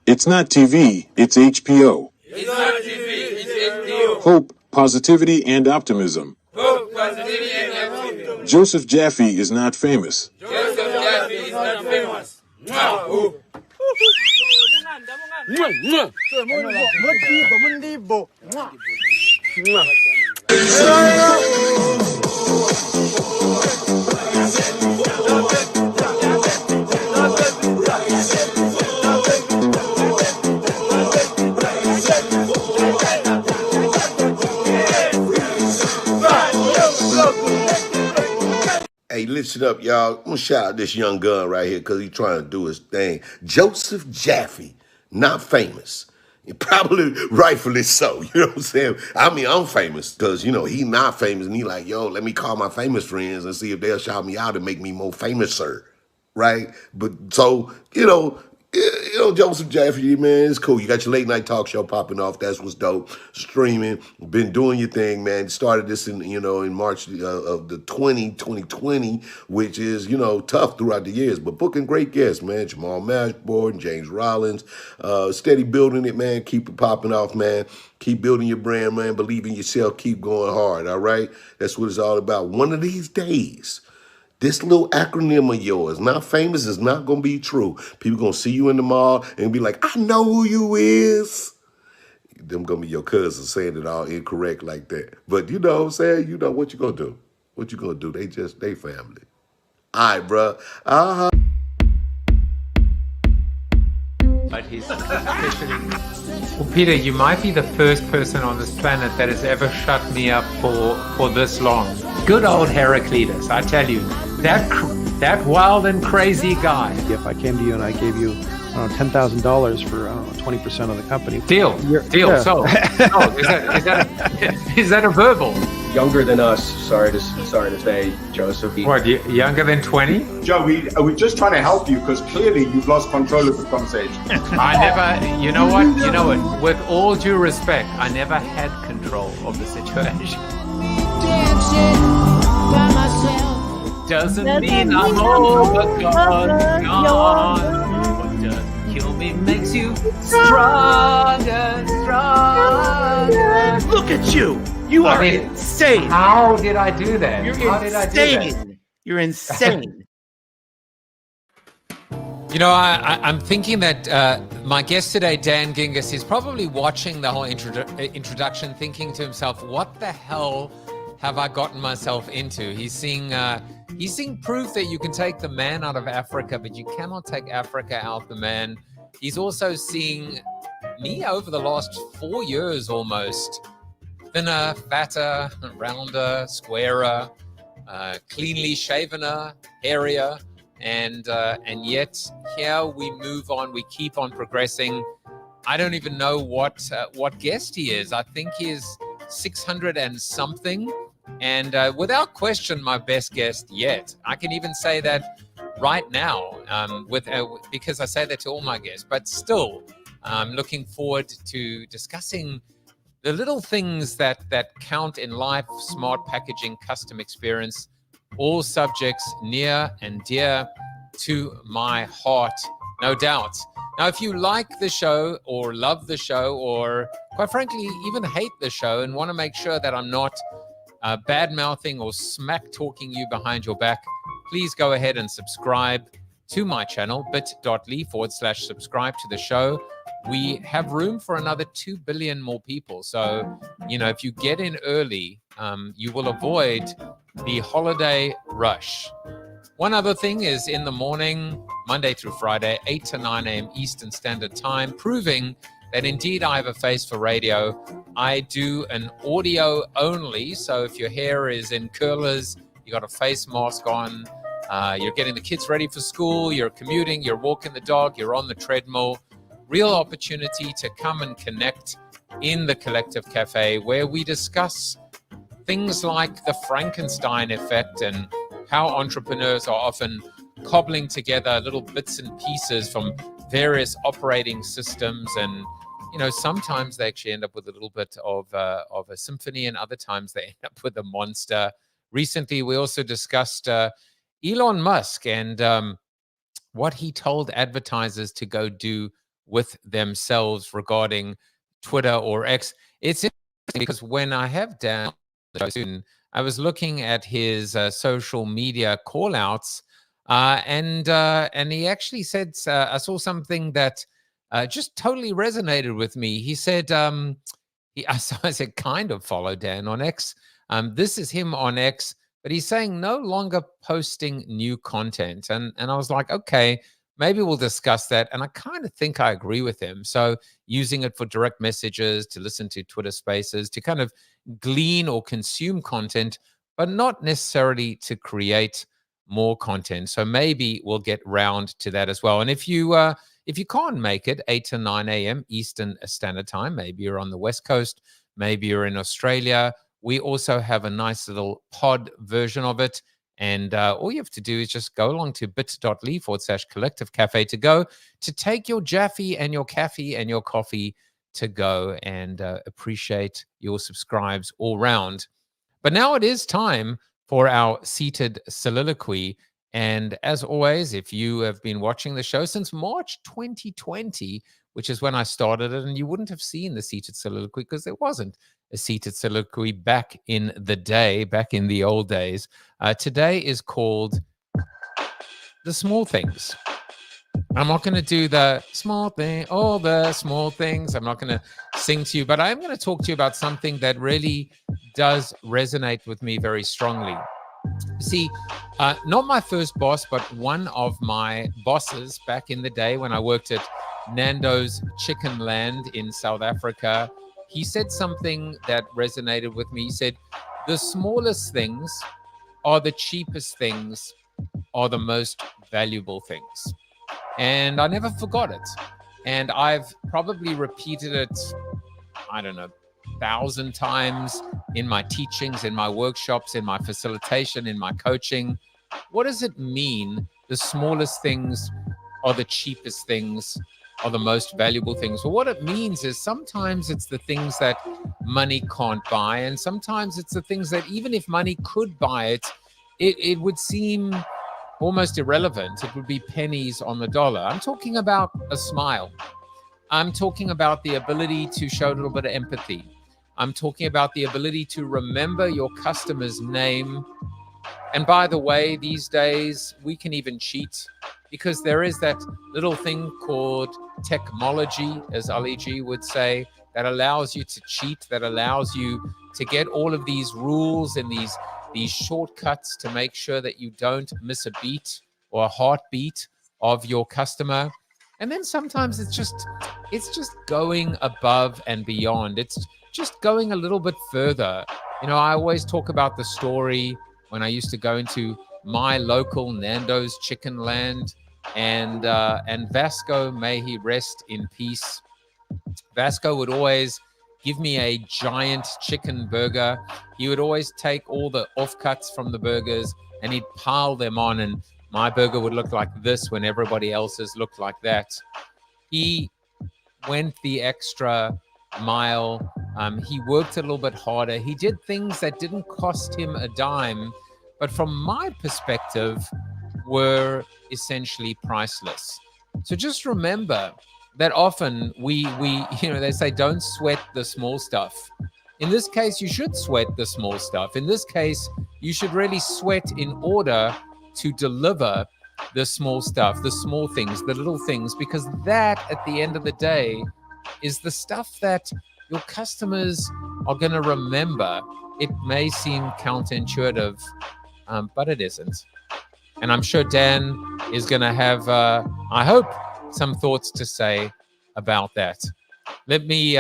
It's not TV, it's HBO. It's not TV, it's HBO. Hope, positivity, and optimism. Hope, positivity, and optimism. Joseph Jaffe is not famous. Joseph Jaffe is not famous. Mwah. Hey, listen up, y'all. I'm gonna shout out this young gun right here because he's trying to do his thing. Joseph Jaffe, not famous. Probably rightfully so. You know what I'm saying? I mean, I'm famous because, he not famous. And he like, yo, let me call my famous friends and see if they'll shout me out and make me more famous, sir. Right? But so, Joseph Jaffe, man, it's cool. You got your late night talk show popping off. That's what's dope. Streaming, been doing your thing, man. Started this in March of the 2020, which is, tough throughout the years, but booking great guests, man. Jamal Mashboard, James Rollins, steady building it, man. Keep it popping off, man. Keep building your brand, man. Believe in yourself. Keep going hard, all right? That's what it's all about. One of these days, this little acronym of yours, not famous, is not going to be true. People going to see you in the mall and be like, I know who you is. Them going to be your cousins saying it all incorrect like that. But you know what I'm saying? You know what you going to do. What you going to do? They family. All right, bro. But he's officially... Well, Peter, you might be the first person on this planet that has ever shut me up for this long. Good old Heraclitus, I tell you, that wild and crazy guy. If I came to you and I gave you $10,000 for 20% of the company. Deal. Yeah. So, is that a verbal? Younger than us, sorry to say, Joseph. What, younger than 20? Joe, we're just trying to help you because clearly you've lost control of the conversation. I never, you know what? With all due respect, I never had control of the situation. Doesn't mean I'm gone. What doesn't kill me makes you stronger. Look at you. You are insane. How did I do that? You're insane. I'm thinking that my guest today, Dan Gingiss, is probably watching the whole introduction, thinking to himself, what the hell have I gotten myself into? He's seeing proof that you can take the man out of Africa, but you cannot take Africa out the man. He's also seeing me over the last 4 years almost. Thinner, fatter, rounder, squarer, cleanly shavener, hairier, and yet here we move on. We keep on progressing. I don't even know what guest he is. I think he is 600 and something, and without question, my best guest yet. I can even say that right now, because I say that to all my guests. But still, I'm looking forward to discussing the little things that count in life: smart packaging, custom experience, all subjects near and dear to my heart, no doubt. Now, if you like the show or love the show or, quite frankly, even hate the show and want to make sure that I'm not bad-mouthing or smack-talking you behind your back, please go ahead and subscribe to my channel, bit.ly/subscribe to the show. We have room for another 2 billion more people. So, if you get in early, you will avoid the holiday rush. One other thing is in the morning, Monday through Friday, 8 to 9 a.m. Eastern Standard Time, proving that indeed I have a face for radio. I do an audio only. So if your hair is in curlers, you got a face mask on, you're getting the kids ready for school, you're commuting, you're walking the dog, you're on the treadmill, real opportunity to come and connect in the Collective Cafe, where we discuss things like the Frankenstein effect and how entrepreneurs are often cobbling together little bits and pieces from various operating systems. And, sometimes they actually end up with a little bit of a symphony, and other times they end up with a monster. Recently, we also discussed Elon Musk and what he told advertisers to go do with themselves regarding Twitter or X. It's interesting because when I have Dan on the show soon, I was looking at his social media callouts, and he actually said, I saw something that just totally resonated with me. He said, so I said, kind of follow Dan on X. This is him on X, but he's saying no longer posting new content. And I was like, okay, maybe we'll discuss that. And I kind of think I agree with him. So using it for direct messages, to listen to Twitter Spaces, to kind of glean or consume content, but not necessarily to create more content. So maybe we'll get round to that as well. And if you can't make it 8 to 9 a.m. Eastern Standard Time, maybe you're on the West Coast, maybe you're in Australia, we also have a nice little pod version of it. And all you have to do is just go along to bit.ly/collective cafe to go to take your Jaffe and your cafe and your coffee to go, and appreciate your subscribes all round. But now it is time for our seated soliloquy. And as always, if you have been watching the show since March 2020, which is when I started it, and you wouldn't have seen the seated soliloquy because there wasn't a seated soliloquy back in the day, back in the old days. Today is called The Small Things. I'm not going to do the small thing, all the small things. I'm not going to sing to you, but I'm going to talk to you about something that really does resonate with me very strongly. See, not my first boss, but one of my bosses back in the day when I worked at Nando's Chicken Land in South Africa, he said something that resonated with me. He said, the smallest things are the cheapest things, are the most valuable things. And I never forgot it. And I've probably repeated it, I don't know, 1,000 times in my teachings, in my workshops, in my facilitation, in my coaching. What does it mean? The smallest things are the cheapest things, are the most valuable things. Well, what it means is sometimes it's the things that money can't buy, and sometimes it's the things that even if money could buy it, it would seem almost irrelevant. It would be pennies on the dollar. I'm talking about a smile. I'm talking about the ability to show a little bit of empathy. I'm talking about the ability to remember your customer's name. And by the way, these days, we can even cheat because there is that little thing called technology, as Ali G would say, that allows you to cheat, that allows you to get all of these rules and these shortcuts to make sure that you don't miss a beat or a heartbeat of your customer. And then sometimes it's just going above and beyond. It's just going a little bit further. You know, I always talk about the story when I used to go into my local Nando's Chicken Land, and Vasco, may he rest in peace. Vasco would always give me a giant chicken burger. He would always take all the offcuts from the burgers and he'd pile them on, and my burger would look like this when everybody else's looked like that. He went the extra mile. He worked a little bit harder. He did things that didn't cost him a dime, but from my perspective were essentially priceless. So just remember that often we they say don't sweat the small stuff. In this case, you should sweat the small stuff. In this case, you should really sweat in order to deliver the small stuff, the small things, the little things, because that at the end of the day is the stuff that your customers are going to remember. It may seem counterintuitive, but it isn't. And I'm sure Dan is going to have, I hope, some thoughts to say about that. Let me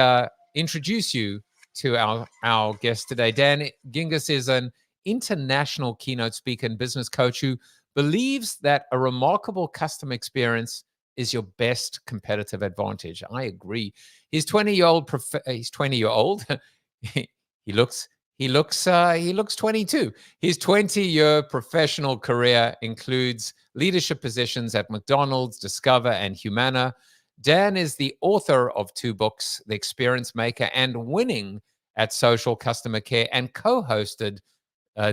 introduce you to our guest today. Dan Gingiss is an international keynote speaker and business coach who believes that a remarkable customer experience is your best competitive advantage. I agree. He's 20-year-old. He's 20-year-old. He looks 22. His 20-year professional career includes leadership positions at McDonald's, Discover, and Humana. Dan is the author of 2 books, The Experience Maker and Winning at Social Customer Care, and co-hosted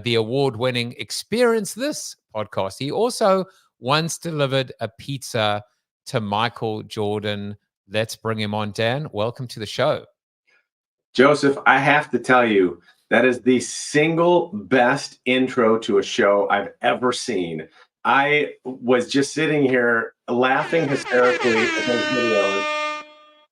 the award-winning Experience This podcast. He also once delivered a pizza to Michael Jordan Let's bring him on. Dan, welcome to the show. Joseph, I have to tell you, that is the single best intro to a show I've ever seen. I was just sitting here laughing hysterically at those videos,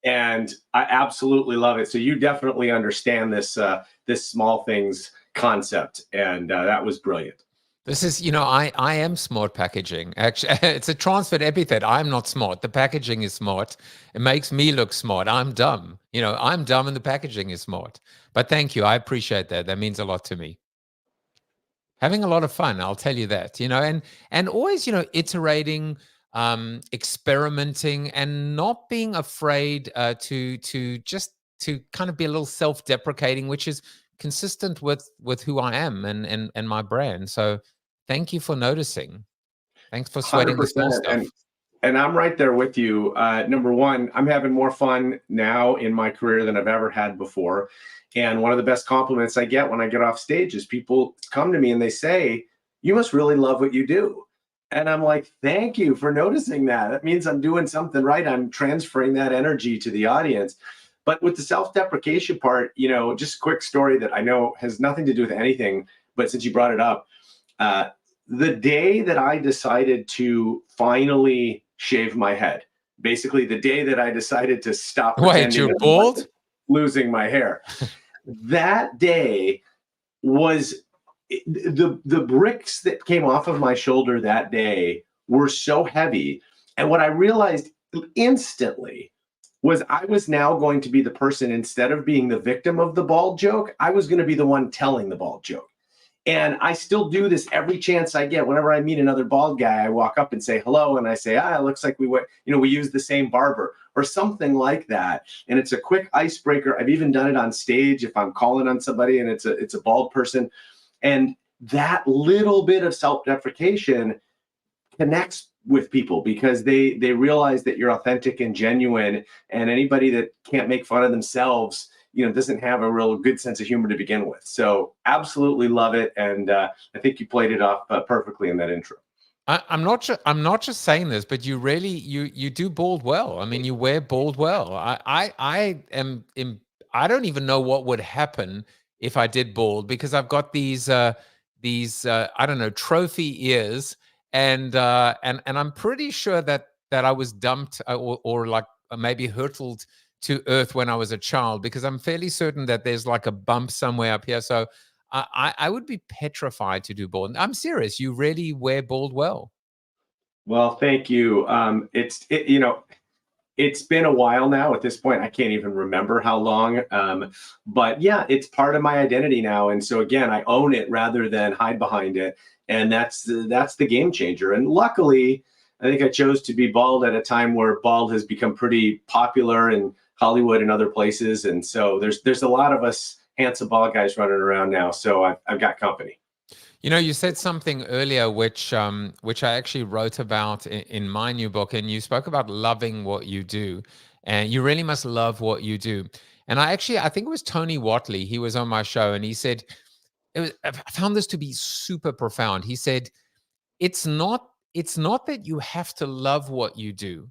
and I absolutely love it. So you definitely understand this this small things concept, and that was brilliant. This is, I am smart packaging. Actually, it's a transferred epithet. I'm not smart. The packaging is smart. It makes me look smart. I'm dumb. I'm dumb and the packaging is smart. But thank you. I appreciate that. That means a lot to me. Having a lot of fun, I'll tell you that, and always, iterating, experimenting, and not being afraid to kind of be a little self-deprecating, which is consistent with who I am and my brand. So thank you for noticing. Thanks for sweating the small stuff. And I'm right there with you. Number one, I'm having more fun now in my career than I've ever had before. And one of the best compliments I get when I get off stage is people come to me and they say, "You must really love what you do." And I'm like, "Thank you for noticing that. That means I'm doing something right. I'm transferring that energy to the audience." But with the self-deprecation part, just a quick story that I know has nothing to do with anything, but since you brought it up, the day that I decided to finally shave my head, basically the day that I decided to stop Wait, you're bald? Losing my hair, that day was the bricks that came off of my shoulder that day were so heavy. And what I realized instantly was I was now going to be the person, instead of being the victim of the bald joke, I was going to be the one telling the bald joke. And I still do this every chance I get. Whenever I meet another bald guy, I walk up and say hello, and I say, it looks like we use the same barber or something like that. And it's a quick icebreaker. I've even done it on stage if I'm calling on somebody and it's a bald person. And that little bit of self-deprecation connects with people because they realize that you're authentic and genuine, and anybody that can't make fun of themselves doesn't have a real good sense of humor to begin with. So absolutely love it. And I think you played it off perfectly in that intro. I'm not just saying this, but you really, you do bald well. I mean, you wear bald well. I don't even know what would happen if I did bald, because I've got these I don't know, trophy ears, and I'm pretty sure that I was dumped or like maybe hurtled to earth when I was a child, because I'm fairly certain that there's like a bump somewhere up here. So I would be petrified to do bald. I'm serious. You really wear bald well. Well, thank you. It's been a while now. At this point, I can't even remember how long. But yeah, it's part of my identity now. And so again, I own it rather than hide behind it. And that's the game changer. And luckily, I think I chose to be bald at a time where bald has become pretty popular in Hollywood and other places. And so there's a lot of us handsome bald guys running around now. So I've got company. You said something earlier, which I actually wrote about in my new book, and you spoke about loving what you do, and you really must love what you do. And I think it was Tony Watley. He was on my show, and he said, I found this to be super profound. He said, it's not that you have to love what you do,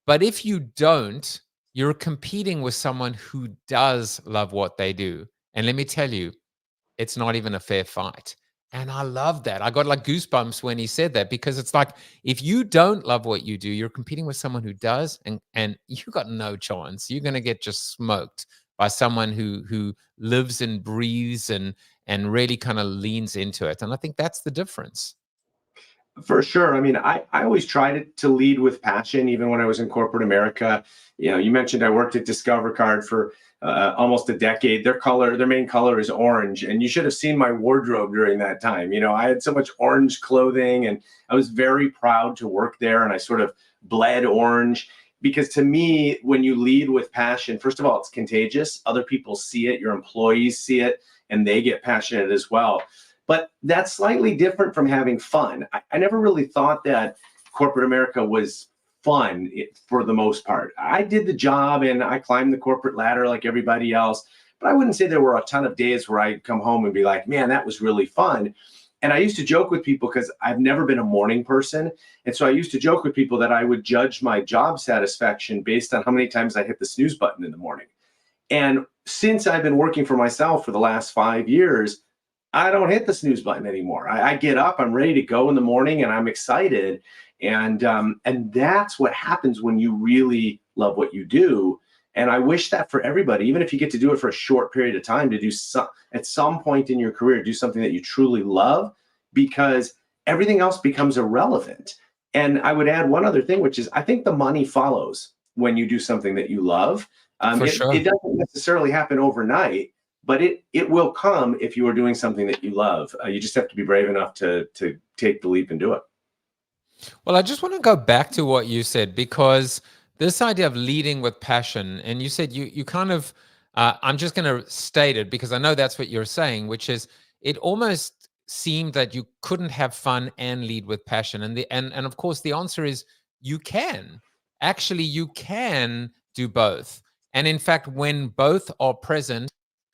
but if you don't, you're competing with someone who does love what they do. And let me tell you, it's not even a fair fight. And I love that. I got like goosebumps when he said that, because it's like, if you don't love what you do, you're competing with someone who does, and you got no chance. You're going to get just smoked by someone who lives and breathes and really kind of leans into it. And I think that's the difference. For sure. I mean, I always tried to lead with passion, even when I was in corporate America. You mentioned I worked at Discover Card for almost a decade. Their main color is orange, and you should have seen my wardrobe during that time. I had so much orange clothing, and I was very proud to work there, and I sort of bled orange, because to me, when you lead with passion, first of all, it's contagious. Other people see it, your employees see it, and they get passionate as well. But that's slightly different from having fun. I never really thought that corporate America was fun for the most part. I did the job and I climbed the corporate ladder like everybody else, but I wouldn't say there were a ton of days where I'd come home and be like, man, that was really fun. And I used to joke with people because I've never been a morning person. And so I used to joke with people that I would judge my job satisfaction based on how many times I hit the snooze button in the morning. And since I've been working for myself for the last 5 years, I don't hit the snooze button anymore. I get up, I'm ready to go in the morning, and I'm excited. And that's what happens when you really love what you do. And I wish that for everybody, even if you get to do it for a short period of time, to do at some point in your career, do something that you truly love, because everything else becomes irrelevant. And I would add one other thing, which is I think the money follows when you do something that you love. For sure. It doesn't necessarily happen overnight, but it will come if you are doing something that you love. You just have to be brave enough to take the leap and do it. Well, I just want to go back to what you said, because this idea of leading with passion, and you said you kind of, I'm just going to state it because I know that's what you're saying, which is it almost seemed that you couldn't have fun and lead with passion. And of course, the answer is you can. Actually, you can do both. And in fact, when both are present,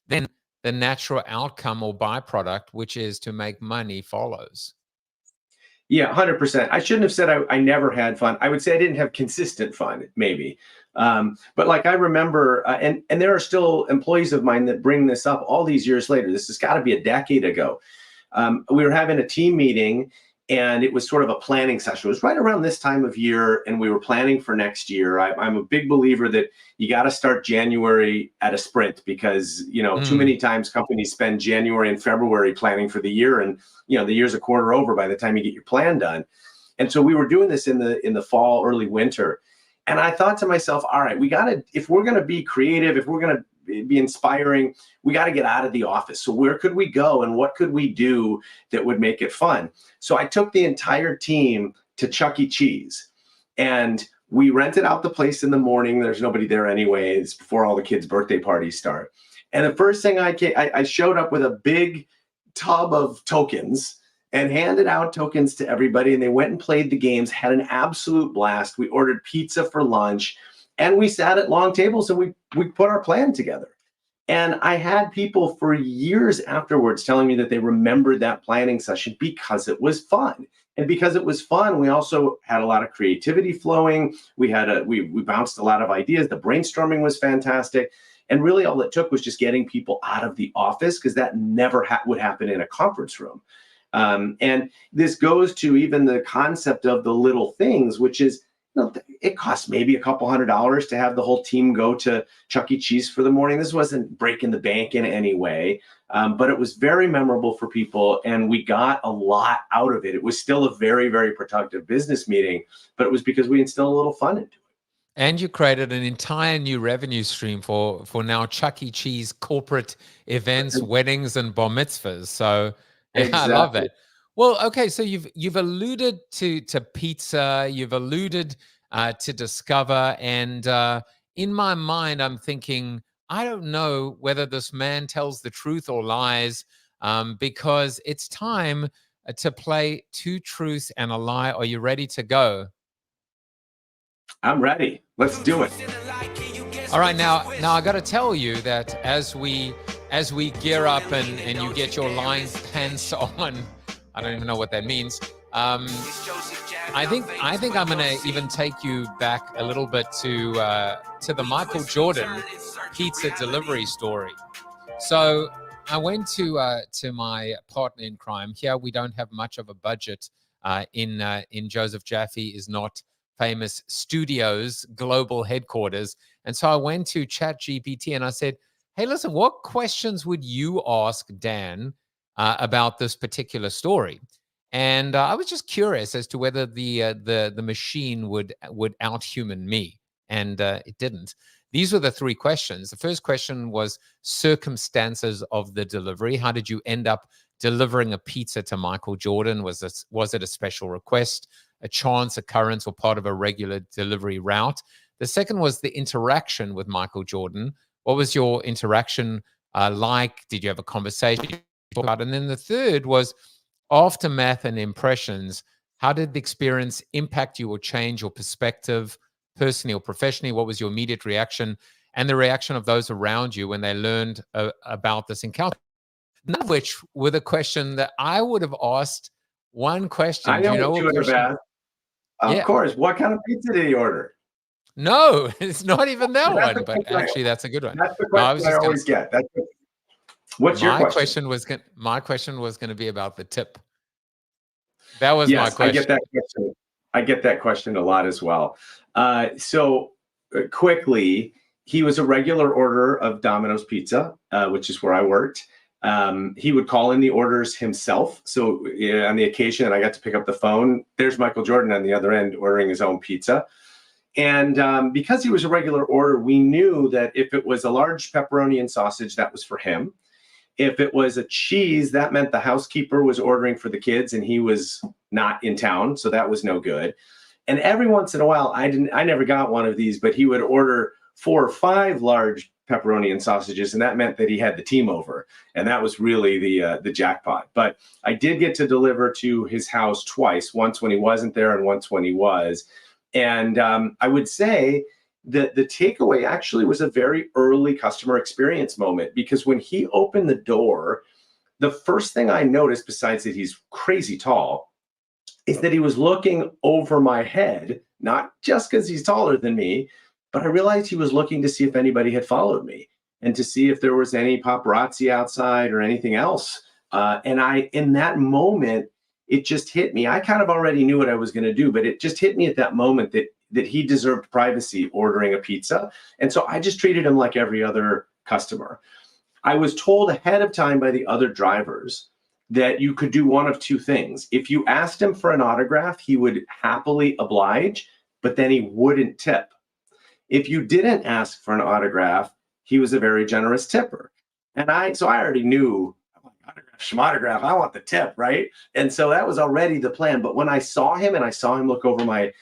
then the natural outcome or byproduct, which is to make money, follows. Yeah, 100%. I shouldn't have said I never had fun. I would say I didn't have consistent fun, maybe. But like I remember, and there are still employees of mine that bring this up all these years later. This has got to be a decade ago. We were having a team meeting, and it was sort of a planning session. It was right around this time of year, and we were planning for next year. I'm a big believer that you got to start January at a sprint, because too many times companies spend January and February planning for the year, and the year's a quarter over by the time you get your plan done. And so we were doing this in the fall, early winter, and I thought to myself, all right, if we're gonna be creative, if we're gonna be inspiring, we got to get out of the office. So where could we go, and what could we do that would make it fun? So I took the entire team to Chuck E. Cheese, and we rented out the place in the morning. There's nobody there anyway. It's before all the kids' birthday parties start. And the first thing I showed up with a big tub of tokens and handed out tokens to everybody. And they went and played the games, had an absolute blast. We ordered pizza for lunch, and we sat at long tables, and we put our plan together. And I had people for years afterwards telling me that they remembered that planning session because it was fun. And because it was fun, we also had a lot of creativity flowing. We bounced a lot of ideas. The brainstorming was fantastic. And really all it took was just getting people out of the office, because that never would happen in a conference room. And this goes to even the concept of the little things, which is, it costs maybe a couple $100 to have the whole team go to Chuck E. Cheese for the morning. This wasn't breaking the bank in any way, but it was very memorable for people, and we got a lot out of it. It was still a very, very productive business meeting, but it was because we instilled a little fun into it. And you created an entire new revenue stream for now Chuck E. Cheese corporate events, weddings, and bar mitzvahs. So yeah, exactly. I love that. Well, okay, so you've alluded to pizza, you've alluded to Discover, and in my mind, I'm thinking, I don't know whether this man tells the truth or lies, because it's time to play Two Truths and a Lie. Are you ready to go? I'm ready. Let's do it. All right, now I got to tell you that as we gear up and you get your lying pants on. I don't even know what that means. I think I'm going to even take you back a little bit to the Michael Jordan pizza delivery story. So I went to my partner in crime. Here we don't have much of a budget in Joseph Jaffe is not famous studios global headquarters, and so I went to ChatGPT and I said, "Hey, listen, what questions would you ask Dan about this particular story?" And I was just curious as to whether the machine would outhuman me, and it didn't. These were the three questions. The first question was circumstances of the delivery. How did you end up delivering a pizza to Michael Jordan? Was it a special request, a chance occurrence, or part of a regular delivery route? The second was the interaction with Michael Jordan. What was your interaction like? Did you have a conversation? And then the third was aftermath and impressions. How did the experience impact you or change your perspective, personally or professionally? What was your immediate reaction and the reaction of those around you when they learned about this encounter? none of which were the question that I would have asked. One question. I Do know you know what you what would have question? asked. Of Yeah. course. What kind of pizza did he order? No, it's not even that That's one, the but question. actually that's a good one. That's the No, I question was I just gonna, always get. What's your my question? question was gonna be about the tip. That was my Yes, I get question. that question. I get that question a lot as well. Quickly, he was a regular order of Domino's Pizza, which is where I worked. He would call in the orders himself. So on the occasion that I got to pick up the phone, there's Michael Jordan on the other end ordering his own pizza. And because he was a regular order, we knew that if it was a large pepperoni and sausage, that was for him. If it was a cheese, that meant the housekeeper was ordering for the kids and he was not in town. So that was no good. And every once in a while, I never got one of these, but he would order 4 or 5 large pepperoni and sausages. And that meant that he had the team over. And that was really the jackpot. But I did get to deliver to his house twice, once when he wasn't there and once when he was. And I would say that the takeaway actually was a very early customer experience moment, because when he opened the door, the first thing I noticed, besides that he's crazy tall, is that he was looking over my head, not just because he's taller than me, but I realized he was looking to see if anybody had followed me and to see if there was any paparazzi outside or anything else. In that moment, it just hit me. I kind of already knew what I was going to do, but it just hit me at that moment that he deserved privacy ordering a pizza. And so I just treated him like every other customer. I was told ahead of time by the other drivers that you could do one of two things. If you asked him for an autograph, he would happily oblige, but then he wouldn't tip. If you didn't ask for an autograph, he was a very generous tipper. So I already knew, autograph, I want the tip, right? And so that was already the plan. But when I saw him and I saw him look over my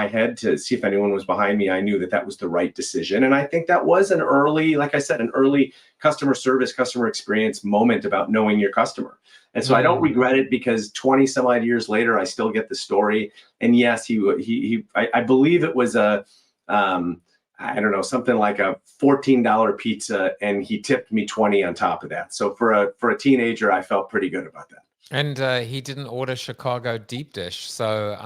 head to see if anyone was behind me, I knew that that was the right decision. And I think that was an early, like I said, an early customer service, customer experience moment about knowing your customer. And so I don't regret it, because 20 some odd years later, I still get the story. And yes, I believe it was I don't know, something like a $14 pizza, and he tipped me 20 on top of that. So for a teenager, I felt pretty good about that. And he didn't order Chicago deep dish, so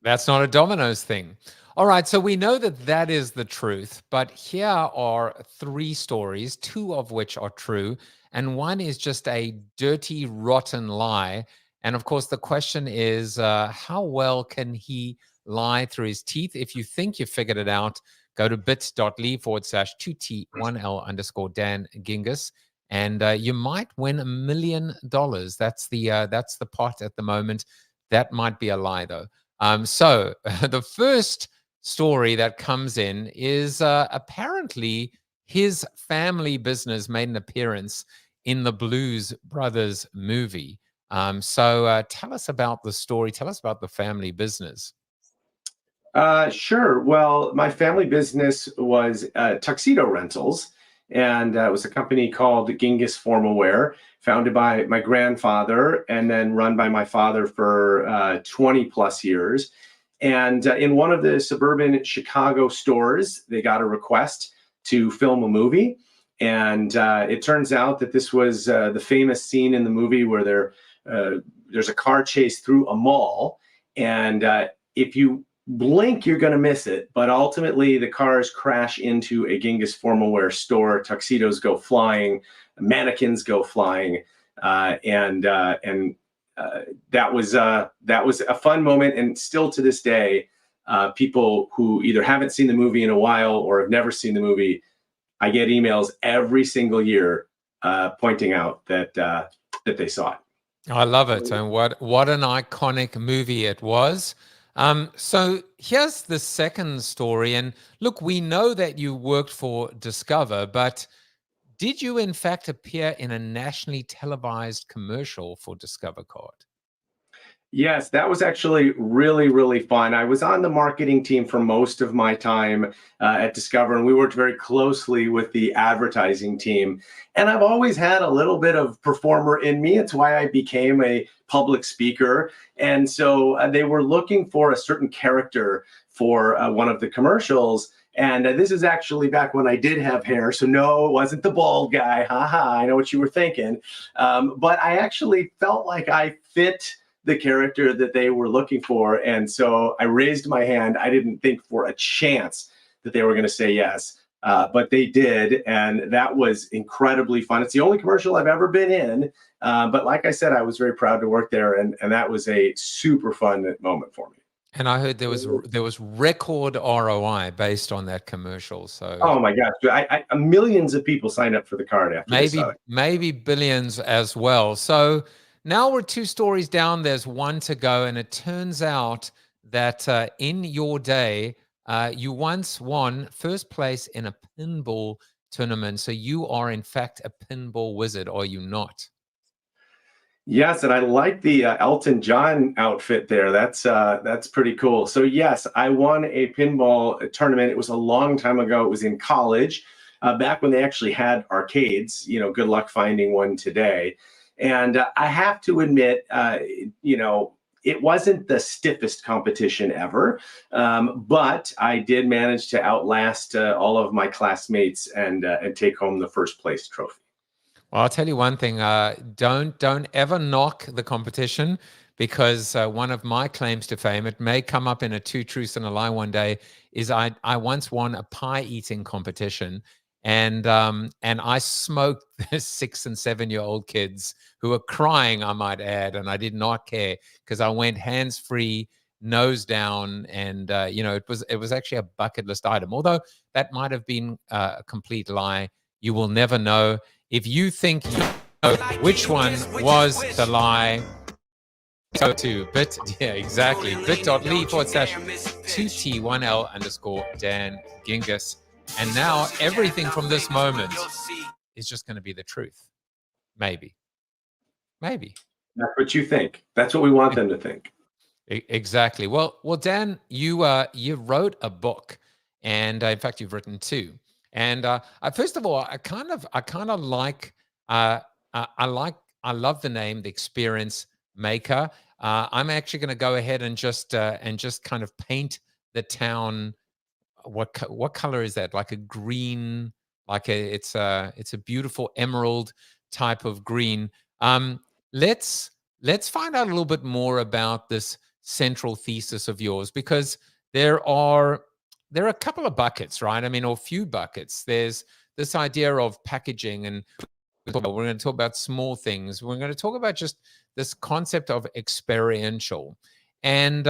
that's not a Domino's thing. All right, so we know that is the truth, but here are 3 stories, 2 of which are true, and one is just a dirty, rotten lie. And of course, the question is, how well can he lie through his teeth? If you think you figured it out, go to bit.ly/2T1L_Dan Gingiss, and you might win $1 million. That's the pot at the moment. That might be a lie, though. So the first story that comes in is apparently his family business made an appearance in the Blues Brothers movie. So tell us about the story. Tell us about the family business. Sure. Well, my family business was tuxedo rentals, and it was a company called Gingiss Formal Wear, founded by my grandfather and then run by my father for 20 plus years. And in one of the suburban Chicago stores, they got a request to film a movie. And it turns out that this was the famous scene in the movie where there's a car chase through a mall. And if you blink, you're going to miss it. But ultimately, the cars crash into a Gingiss Formal Wear store. Tuxedos go flying, mannequins go flying, and that was a fun moment. And still to this day, people who either haven't seen the movie in a while or have never seen the movie, I get emails every single year pointing out that they saw it. I love it, and what an iconic movie it was. So here's the second story. And look, we know that you worked for Discover, but did you in fact appear in a nationally televised commercial for Discover Card? Yes, that was actually really, really fun. I was on the marketing team for most of my time at Discover, and we worked very closely with the advertising team. And I've always had a little bit of performer in me. It's why I became a public speaker. And so they were looking for a certain character for one of the commercials. And this is actually back when I did have hair. So no, it wasn't the bald guy. I know what you were thinking. But I actually felt like I fit the character that they were looking for. And so I raised my hand. I didn't think for a chance that they were going to say yes. But they did, and that was incredibly fun. It's the only commercial I've ever been in, but like I said, I was very proud to work there, and that was a super fun moment for me. And I heard there was record ROI based on that commercial. So oh my gosh, millions of people signed up for the card after maybe billions as well. So now we're 2 stories down. There's 1 to go, and it turns out that in your day, you once won first place in a pinball tournament. So you are, in fact, a pinball wizard, are you not? Yes, and I like the Elton John outfit there. That's pretty cool. So yes, I won a pinball tournament. It was a long time ago. It was in college, back when they actually had arcades. You know, good luck finding one today. And I have to admit, you know, it wasn't the stiffest competition ever, but I did manage to outlast all of my classmates and take home the first place trophy. Well, I'll tell you one thing: don't ever knock the competition, because one of my claims to fame, it may come up in a 2 Truths and a Lie one day, is I once won a pie eating competition. And I smoked the 6- and 7-year-old kids who were crying, I might add, and I did not care, because I went hands-free, nose down, and you know, it was actually a bucket list item. Although that might have been a complete lie. You will never know. If you think you know which one was the lie, go to exactly, bit.ly/2T1L_Dan Gingiss. And now everything from this moment is just going to be the truth. Maybe. That's what you think. That's what we want them to think. Exactly. Well, Dan, you wrote a book, and in fact, you've written 2. And first of all, I love the name, The Experience Maker. I'm actually going to go ahead and just kind of paint the town. What color is that? Like a green, it's a beautiful emerald type of green. Let's find out a little bit more about this central thesis of yours, because there are a couple of buckets, right? I mean, or a few buckets. There's this idea of packaging, and we're going to talk about small things. We're going to talk about just this concept of experiential, and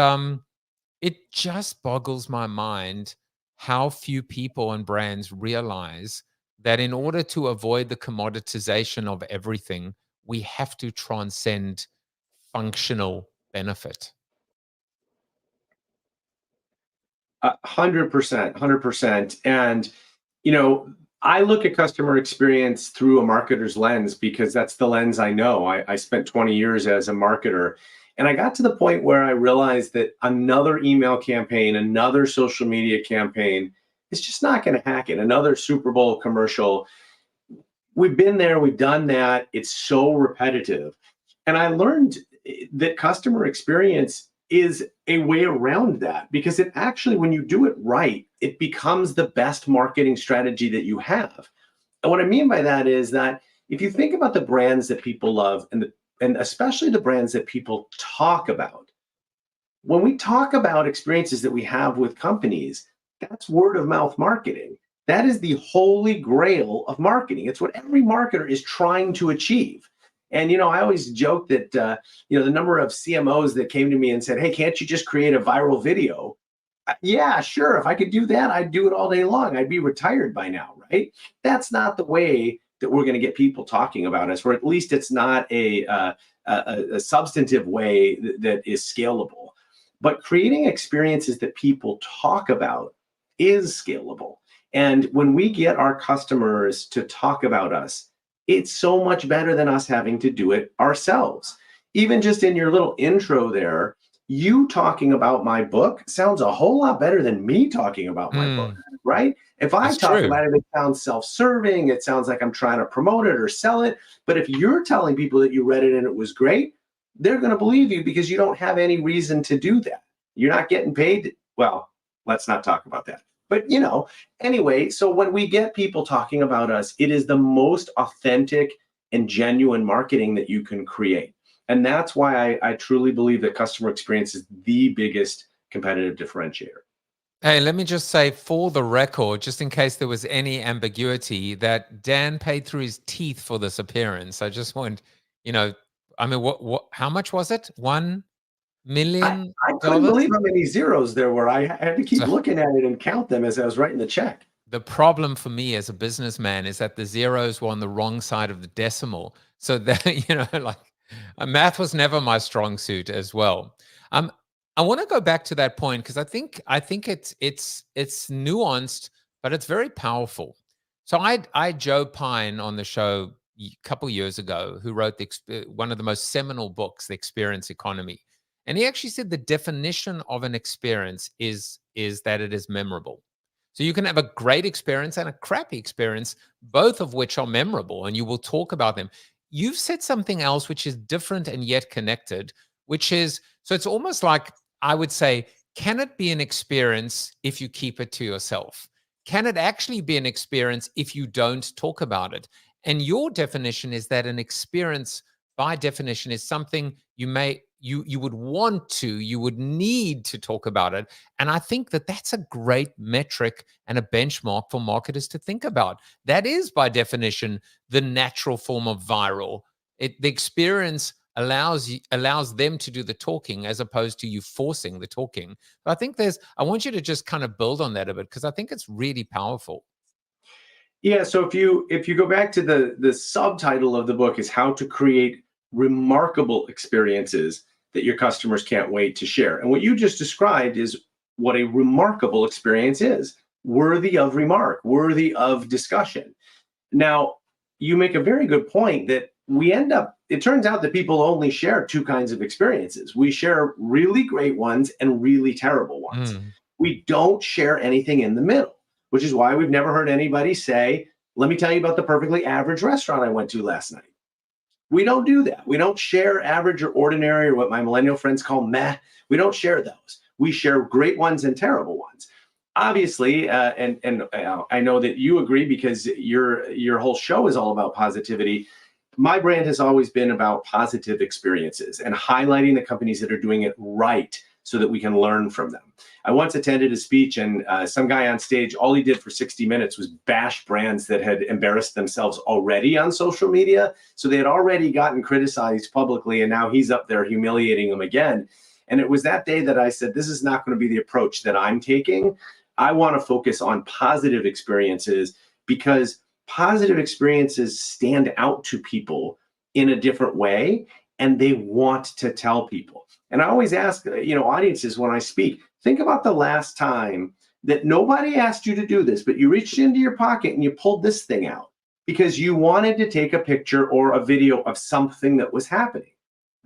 it just boggles my mind how few people and brands realize that in order to avoid the commoditization of everything, we have to transcend functional benefit. 100%. And, you know, I look at customer experience through a marketer's lens, because that's the lens I know. I spent 20 years as a marketer. And I got to the point where I realized that another email campaign, another social media campaign is just not going to hack it. Another Super Bowl commercial. We've been there, we've done that. It's so repetitive. And I learned that customer experience is a way around that, because it actually, when you do it right, it becomes the best marketing strategy that you have. And what I mean by that is that if you think about the brands that people love, and especially the brands that people talk about, when we talk about experiences that we have with companies, that's word of mouth marketing. That is the holy grail of marketing. It's what every marketer is trying to achieve. And, you know, I always joke that, you know, the number of CMOs that came to me and said, hey, can't you just create a viral video? Yeah, sure. If I could do that, I'd do it all day long. I'd be retired by now, right? That's not the way that we're going to get people talking about us, or at least it's not a substantive way that is scalable. But creating experiences that people talk about is scalable. And when we get our customers to talk about us, it's so much better than us having to do it ourselves. Even just in your little intro there, you talking about my book sounds a whole lot better than me talking about my book, right? If I talk about it, it sounds self-serving. It sounds like I'm trying to promote it or sell it. But if you're telling people that you read it and it was great, they're going to believe you, because you don't have any reason to do that. You're not getting paid. Well, let's not talk about that. But anyway, so when we get people talking about us, it is the most authentic and genuine marketing that you can create. And that's why I truly believe that customer experience is the biggest competitive differentiator. Hey, let me just say for the record, just in case there was any ambiguity, that Dan paid through his teeth for this appearance. I just want, I mean, how much was it? $1 million? I couldn't believe how many zeros there were. I had to keep looking at it and count them as I was writing the check. The problem for me as a businessman is that the zeros were on the wrong side of the decimal. So that, math was never my strong suit as well. I want to go back to that point because I think it's nuanced, but it's very powerful. So I had Joe Pine on the show a couple years ago, who wrote one of the most seminal books, The Experience Economy, and he actually said the definition of an experience is that it is memorable. So you can have a great experience and a crappy experience, both of which are memorable, and you will talk about them. You've said something else which is different and yet connected, which is, so it's almost like, I would say, can it be an experience if you keep it to yourself? Can it actually be an experience if you don't talk about it? And your definition is that an experience, by definition, is something you would want to, you would need to talk about it. And I think that that's a great metric and a benchmark for marketers to think about. That is, by definition, the natural form of viral. The experience allows them to do the talking as opposed to you forcing the talking. But I think I want you to just kind of build on that a bit, because I think it's really powerful. Yeah. So if you go back to the subtitle of the book is How to Create Remarkable Experiences that Your Customers Can't Wait to Share. And what you just described is what a remarkable experience is, worthy of remark, worthy of discussion. Now, you make a very good point that it turns out that people only share two kinds of experiences. We share really great ones and really terrible ones. We don't share anything in the middle, which is why we've never heard anybody say, let me tell you about the perfectly average restaurant I went to last night. We don't do that. We don't share average or ordinary, or what my millennial friends call meh. We don't share those. We share great ones and terrible ones. Obviously, and I know that you agree because your whole show is all about positivity. My brand has always been about positive experiences and highlighting the companies that are doing it right so that we can learn from them. I once attended a speech, and some guy on stage, all he did for 60 minutes was bash brands that had embarrassed themselves already on social media. So they had already gotten criticized publicly, and now he's up there humiliating them again. And it was that day that I said, this is not going to be the approach that I'm taking. I want to focus on positive experiences, because positive experiences stand out to people in a different way, and they want to tell people. And I always ask, audiences when I speak, think about the last time that nobody asked you to do this, but you reached into your pocket and you pulled this thing out because you wanted to take a picture or a video of something that was happening.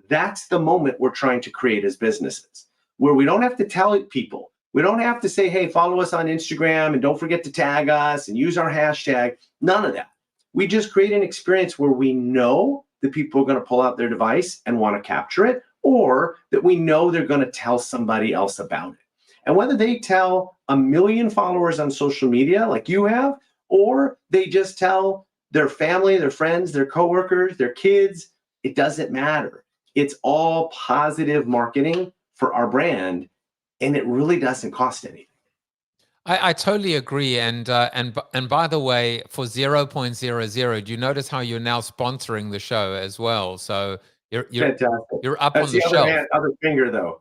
That's the moment we're trying to create as businesses, where we don't have to tell people. We don't have to say, hey, follow us on Instagram and don't forget to tag us and use our hashtag. None of that. We just create an experience where we know that people are going to pull out their device and want to capture it, or that we know they're going to tell somebody else about it. And whether they tell 1 million followers on social media like you have, or they just tell their family, their friends, their coworkers, their kids, it doesn't matter. It's all positive marketing for our brand, and it really doesn't cost anything. I totally agree. And by the way, for 0.00, do you notice how you're now sponsoring the show as well? So you're fantastic. You're up That's on the other shelf. Other finger though.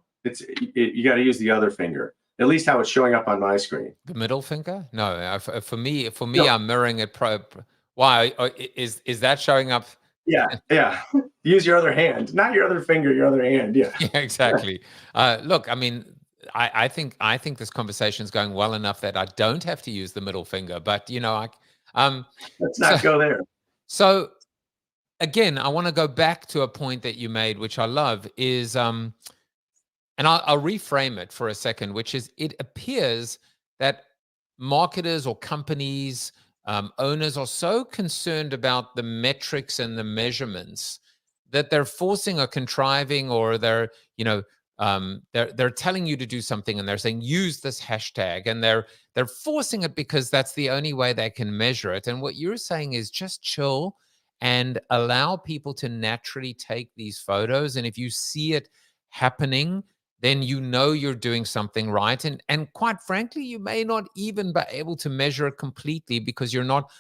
You got to use the other finger. At least how it's showing up on my screen. The middle finger? No, for me, no. I'm mirroring it. Why is that showing up? Yeah. Use your other hand, not your other finger, your other hand. Yeah. Yeah, exactly. Look, I mean, I think this conversation is going well enough that I don't have to use the middle finger. But let's not go there. So again, I want to go back to a point that you made, which I love, is and I'll reframe it for a second, which is, it appears that marketers or companies, owners are so concerned about the metrics and the measurements that they're forcing or contriving, or they're They're telling you to do something, and they're saying use this hashtag, and they're forcing it because that's the only way they can measure it. And what you're saying is just chill and allow people to naturally take these photos. And if you see it happening, then you know you're doing something right. And quite frankly, you may not even be able to measure it completely because you're not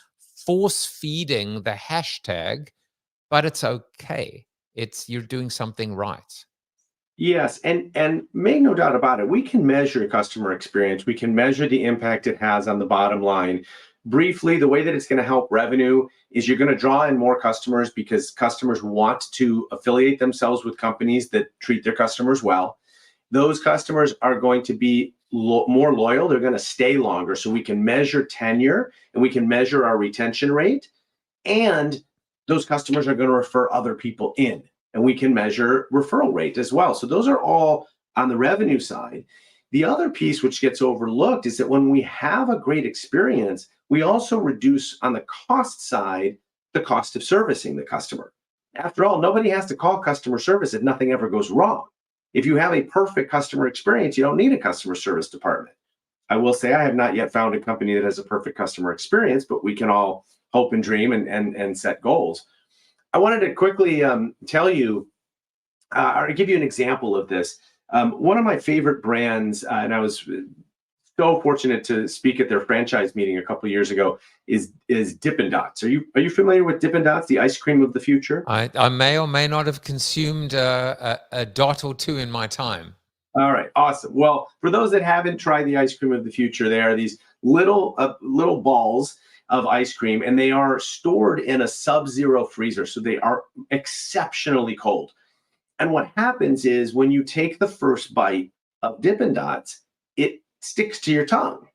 force feeding the hashtag, but it's okay. You're doing something right. Yes, and make no doubt about it, we can measure customer experience. We can measure the impact it has on the bottom line. Briefly, the way that it's going to help revenue is you're going to draw in more customers because customers want to affiliate themselves with companies that treat their customers well. Those customers are going to be more loyal. They're going to stay longer. So we can measure tenure and we can measure our retention rate. And those customers are going to refer other people in. And we can measure referral rate as well. So those are all on the revenue side. The other piece which gets overlooked is that when we have a great experience, we also reduce on the cost side, the cost of servicing the customer. After all, nobody has to call customer service if nothing ever goes wrong. If you have a perfect customer experience, you don't need a customer service department. I will say I have not yet found a company that has a perfect customer experience, but we can all hope and dream and set goals. I wanted to quickly tell you, or give you an example of this. One of my favorite brands, and I was so fortunate to speak at their franchise meeting a couple of years ago, is Dippin' Dots. Are you familiar with Dippin' Dots, the ice cream of the future? I may or may not have consumed a dot or two in my time. All right, awesome. Well, for those that haven't tried the ice cream of the future, they are these little balls of ice cream, and they are stored in a sub-zero freezer, so they are exceptionally cold. And what happens is when you take the first bite of Dippin' Dots, it sticks to your tongue.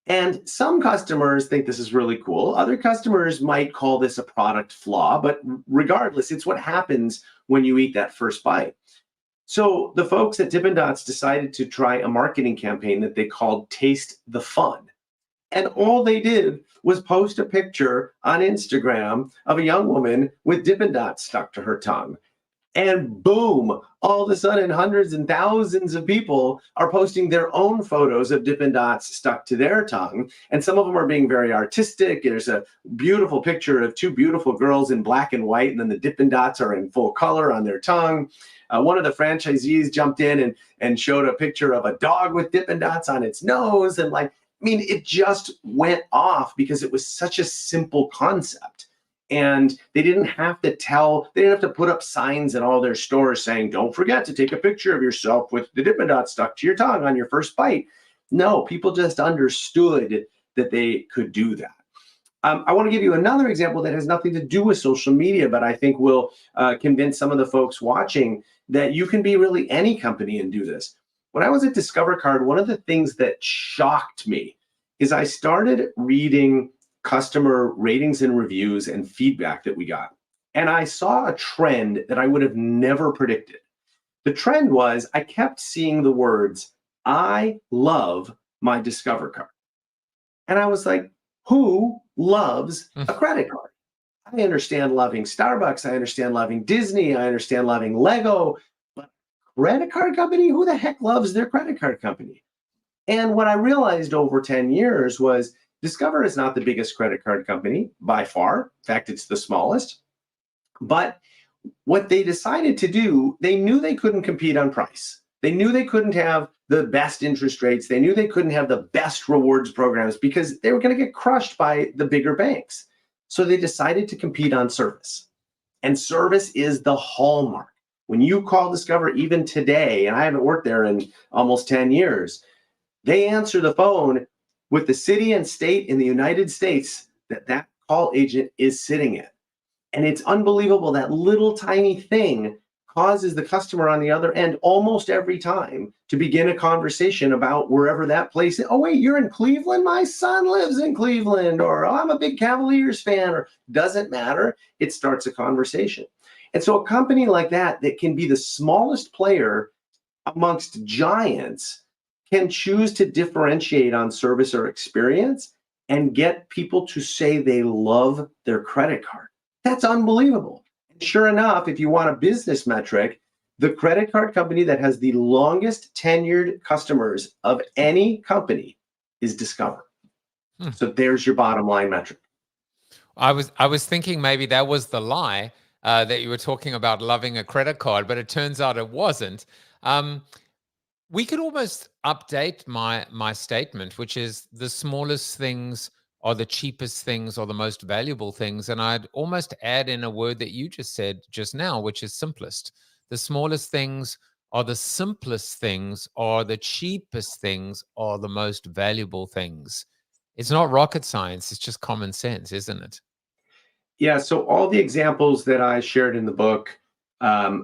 And some customers think this is really cool. Other customers might call this a product flaw, but regardless, it's what happens when you eat that first bite. So the folks at Dippin' Dots decided to try a marketing campaign that they called Taste the Fun. And all they did was post a picture on Instagram of a young woman with Dippin' Dots stuck to her tongue. And boom, all of a sudden, hundreds and thousands of people are posting their own photos of Dippin' Dots stuck to their tongue. And some of them are being very artistic. There's a beautiful picture of two beautiful girls in black and white, and then the Dippin' Dots are in full color on their tongue. One of the franchisees jumped in and showed a picture of a dog with Dippin' Dots on its nose. And it just went off because it was such a simple concept. And they didn't have to put up signs in all their stores saying, don't forget to take a picture of yourself with the Dippin' Dots stuck to your tongue on your first bite. No, people just understood that they could do that. I want to give you another example that has nothing to do with social media, but I think will convince some of the folks watching that you can be really any company and do this. When I was at Discover Card, one of the things that shocked me is I started reading customer ratings and reviews and feedback that we got. And I saw a trend that I would have never predicted. The trend was I kept seeing the words, I love my Discover Card. And I was like, who loves a credit card? I understand loving Starbucks. I understand loving Disney. I understand loving Lego. But credit card company? Who the heck loves their credit card company? And what I realized over 10 years was Discover is not the biggest credit card company by far. In fact, it's the smallest. But what they decided to do, they knew they couldn't compete on price. They knew they couldn't have the best interest rates. They knew they couldn't have the best rewards programs because they were going to get crushed by the bigger banks. So they decided to compete on service. And service is the hallmark. When you call Discover, even today, and I haven't worked there in almost 10 years, they answer the phone with the city and state in the United States that call agent is sitting in. And it's unbelievable that little tiny thing causes the customer on the other end almost every time to begin a conversation about wherever that place is. Oh, wait, you're in Cleveland? My son lives in Cleveland. Or oh, I'm a big Cavaliers fan. Or doesn't matter. It starts a conversation. And so a company like that can be the smallest player amongst giants can choose to differentiate on service or experience and get people to say they love their credit card. That's unbelievable. And sure enough, if you want a business metric, The credit card company that has the longest tenured customers of any company is Discover. So there's your bottom line metric. I was thinking maybe that was the lie that you were talking about, loving a credit card, but it turns out it wasn't. We could almost update my statement, which is the smallest things are the cheapest things or the most valuable things. And I'd almost add in a word that you just said just now, which is simplest. The smallest things are the simplest things, or the cheapest things are the most valuable things. It's not rocket science. It's just common sense, isn't it? Yeah. So all the examples that I shared in the book,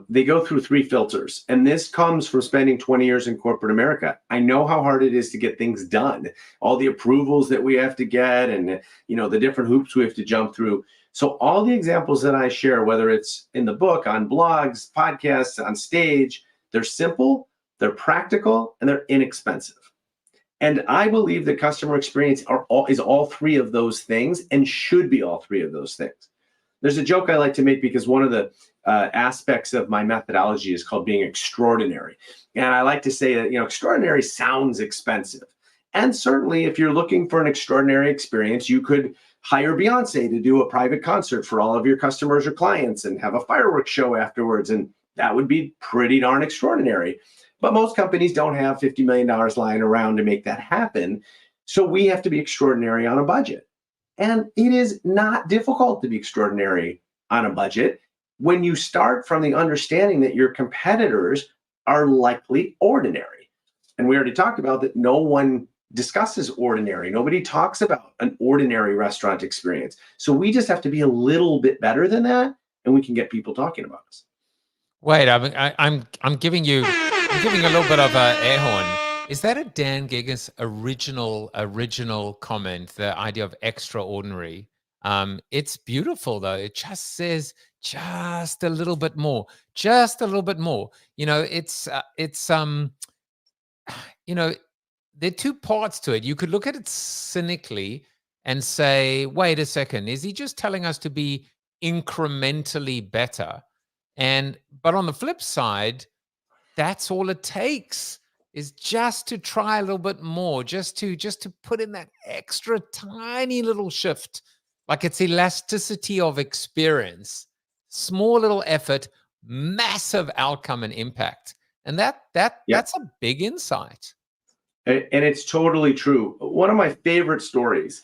they go through 3 filters. And this comes from spending 20 years in corporate America. I know how hard it is to get things done, all the approvals that we have to get, and the different hoops we have to jump through. So all the examples that I share, whether it's in the book, on blogs, podcasts, on stage, they're simple, they're practical, and they're inexpensive. And I believe the customer experience is all 3 of those things, and should be all 3 of those things. There's a joke I like to make, because one of the aspects of my methodology is called being extraordinary. And I like to say that, extraordinary sounds expensive. And certainly if you're looking for an extraordinary experience, you could hire Beyonce to do a private concert for all of your customers or clients and have a fireworks show afterwards. And that would be pretty darn extraordinary. But most companies don't have $50 million lying around to make that happen. So we have to be extraordinary on a budget. And it is not difficult to be extraordinary on a budget when you start from the understanding that your competitors are likely ordinary. And we already talked about that no one discusses ordinary. Nobody talks about an ordinary restaurant experience. So we just have to be a little bit better than that, and we can get people talking about us. Wait, I'm giving you a little bit of a air horn. Is that a Dan Gingiss original comment? The idea of extraordinary. It's beautiful though. It just says just a little bit more, just a little bit more. There are 2 parts to it. You could look at it cynically and say, wait a second, is he just telling us to be incrementally better? But on the flip side, that's all it takes, is just to try a little bit more, just to put in that extra tiny little shift. Like it's elasticity of experience, small little effort, massive outcome and impact. And that's a big insight. And it's totally true. One of my favorite stories,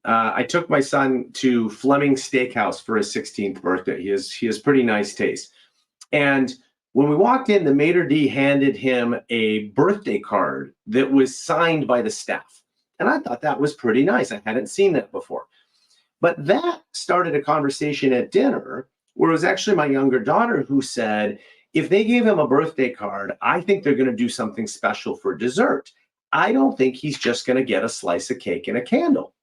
I took my son to Fleming's Steakhouse for his 16th birthday. He has pretty nice taste. And when we walked in, the maitre d' handed him a birthday card that was signed by the staff. And I thought that was pretty nice. I hadn't seen that before. But that started a conversation at dinner where it was actually my younger daughter who said, if they gave him a birthday card, I think they're going to do something special for dessert. I don't think he's just going to get a slice of cake and a candle.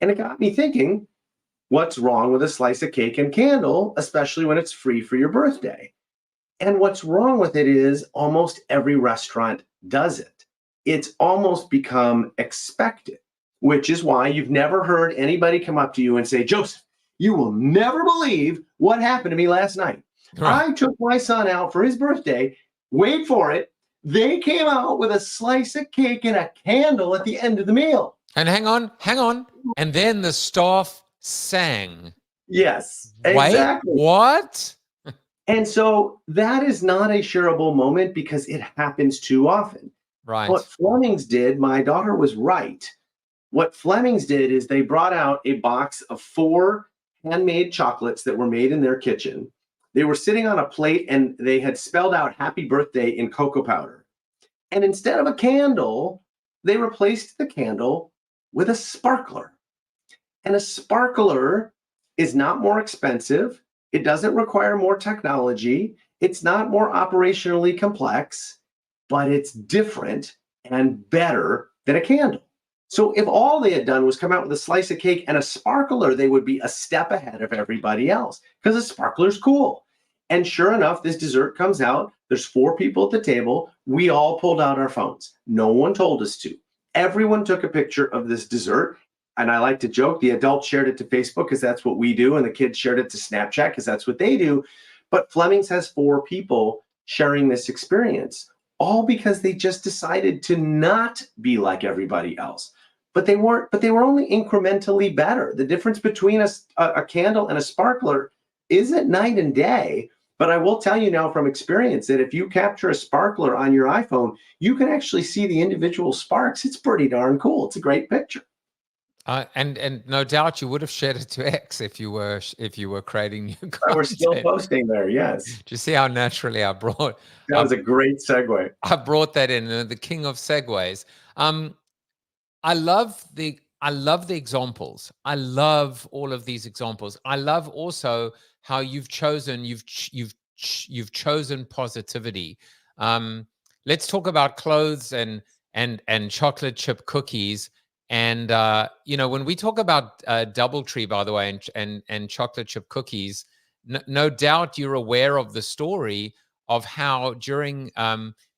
And it got me thinking, what's wrong with a slice of cake and candle, especially when it's free for your birthday? And what's wrong with it is almost every restaurant does it. It's almost become expected, which is why you've never heard anybody come up to you and say, Joseph, you will never believe what happened to me last night. Right. I took my son out for his birthday. Wait for it. They came out with a slice of cake and a candle at the end of the meal. And hang on. And then the staff sang. Yes, exactly. Wait, what? And so that is not a shareable moment because it happens too often. Right. What Fleming's did, my daughter was right. What Fleming's did is they brought out a box of 4 handmade chocolates that were made in their kitchen. They were sitting on a plate and they had spelled out happy birthday in cocoa powder. And instead of a candle, they replaced the candle with a sparkler. And a sparkler is not more expensive. It doesn't require more technology. It's not more operationally complex, but it's different and better than a candle. So if all they had done was come out with a slice of cake and a sparkler, they would be a step ahead of everybody else because a sparkler's cool. And sure enough, this dessert comes out. There's 4 people at the table. We all pulled out our phones. No one told us to. Everyone took a picture of this dessert. And I like to joke, the adults shared it to Facebook because that's what we do. And the kids shared it to Snapchat because that's what they do. But Fleming's has 4 people sharing this experience, all because they just decided to not be like everybody else. But they were only incrementally better. The difference between a candle and a sparkler isn't night and day. But I will tell you now from experience that if you capture a sparkler on your iPhone, you can actually see the individual sparks. It's pretty darn cool. It's a great picture. And no doubt you would have shared it to X if you were creating new content. We're still posting there, yes. Do you see how naturally I brought? That was a great segue. I brought that in, the king of segues. I love the examples. I love all of these examples. I love also how you've chosen positivity. Let's talk about clothes and chocolate chip cookies. And when we talk about DoubleTree, by the way, and chocolate chip cookies, no doubt you're aware of the story of how during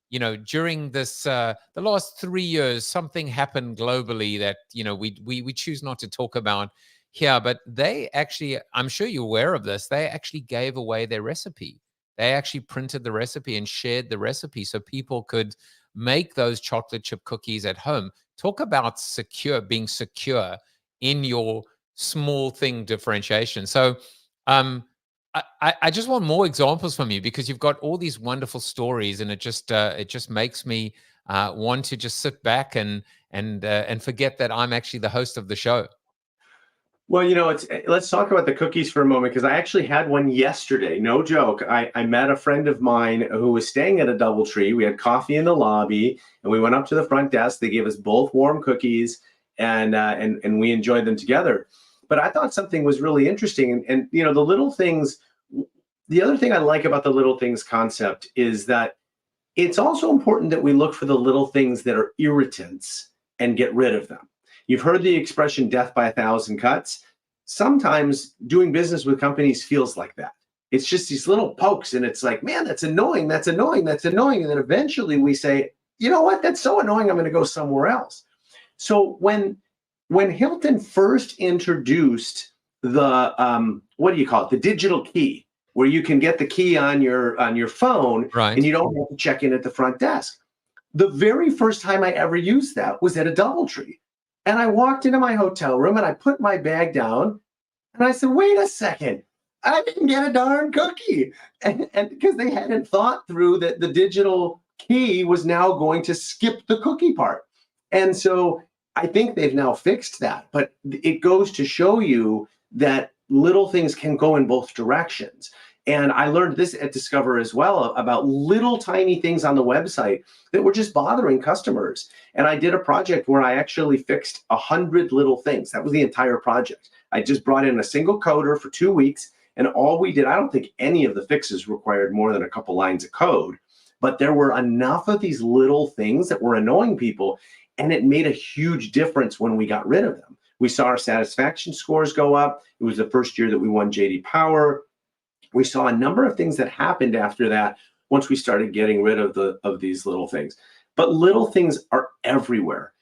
this the last 3 years, something happened globally that we choose not to talk about here. But they actually, I'm sure you're aware of this, they actually gave away their recipe. They actually printed the recipe and shared the recipe so people could make those chocolate chip cookies at home. Talk about being secure in your small thing differentiation. So I just want more examples from you, because you've got all these wonderful stories, and it just makes me want to just sit back and forget that I'm actually the host of the show. Well, let's talk about the cookies for a moment, because I actually had one yesterday. No joke. I met a friend of mine who was staying at a DoubleTree. We had coffee in the lobby, and we went up to the front desk. They gave us both warm cookies, and we enjoyed them together. But I thought something was really interesting, and the little things. The other thing I like about the little things concept is that it's also important that we look for the little things that are irritants and get rid of them. You've heard the expression death by 1,000 cuts. Sometimes doing business with companies feels like that. It's just these little pokes, and it's like, man, that's annoying, that's annoying, that's annoying. And then eventually we say, you know what, that's so annoying, I'm going to go somewhere else. So when Hilton first introduced the, what do you call it? The digital key, where you can get the key on your phone, right, and you don't have to check in at the front desk. The very first time I ever used that was at a DoubleTree. And I walked into my hotel room and I put my bag down and I said, wait a second, I didn't get a darn cookie. And because they hadn't thought through that the digital key was now going to skip the cookie part. And so I think they've now fixed that. But it goes to show you that little things can go in both directions. And I learned this at Discover as well, about little tiny things on the website that were just bothering customers. And I did a project where I actually fixed 100 little things. That was the entire project. I just brought in a single coder for 2 weeks, and all we did, I don't think any of the fixes required more than a couple lines of code, but there were enough of these little things that were annoying people, and it made a huge difference when we got rid of them. We saw our satisfaction scores go up. It was the first year that we won JD Power. We saw a number of things that happened after that once we started getting rid of these little things. But little things are everywhere.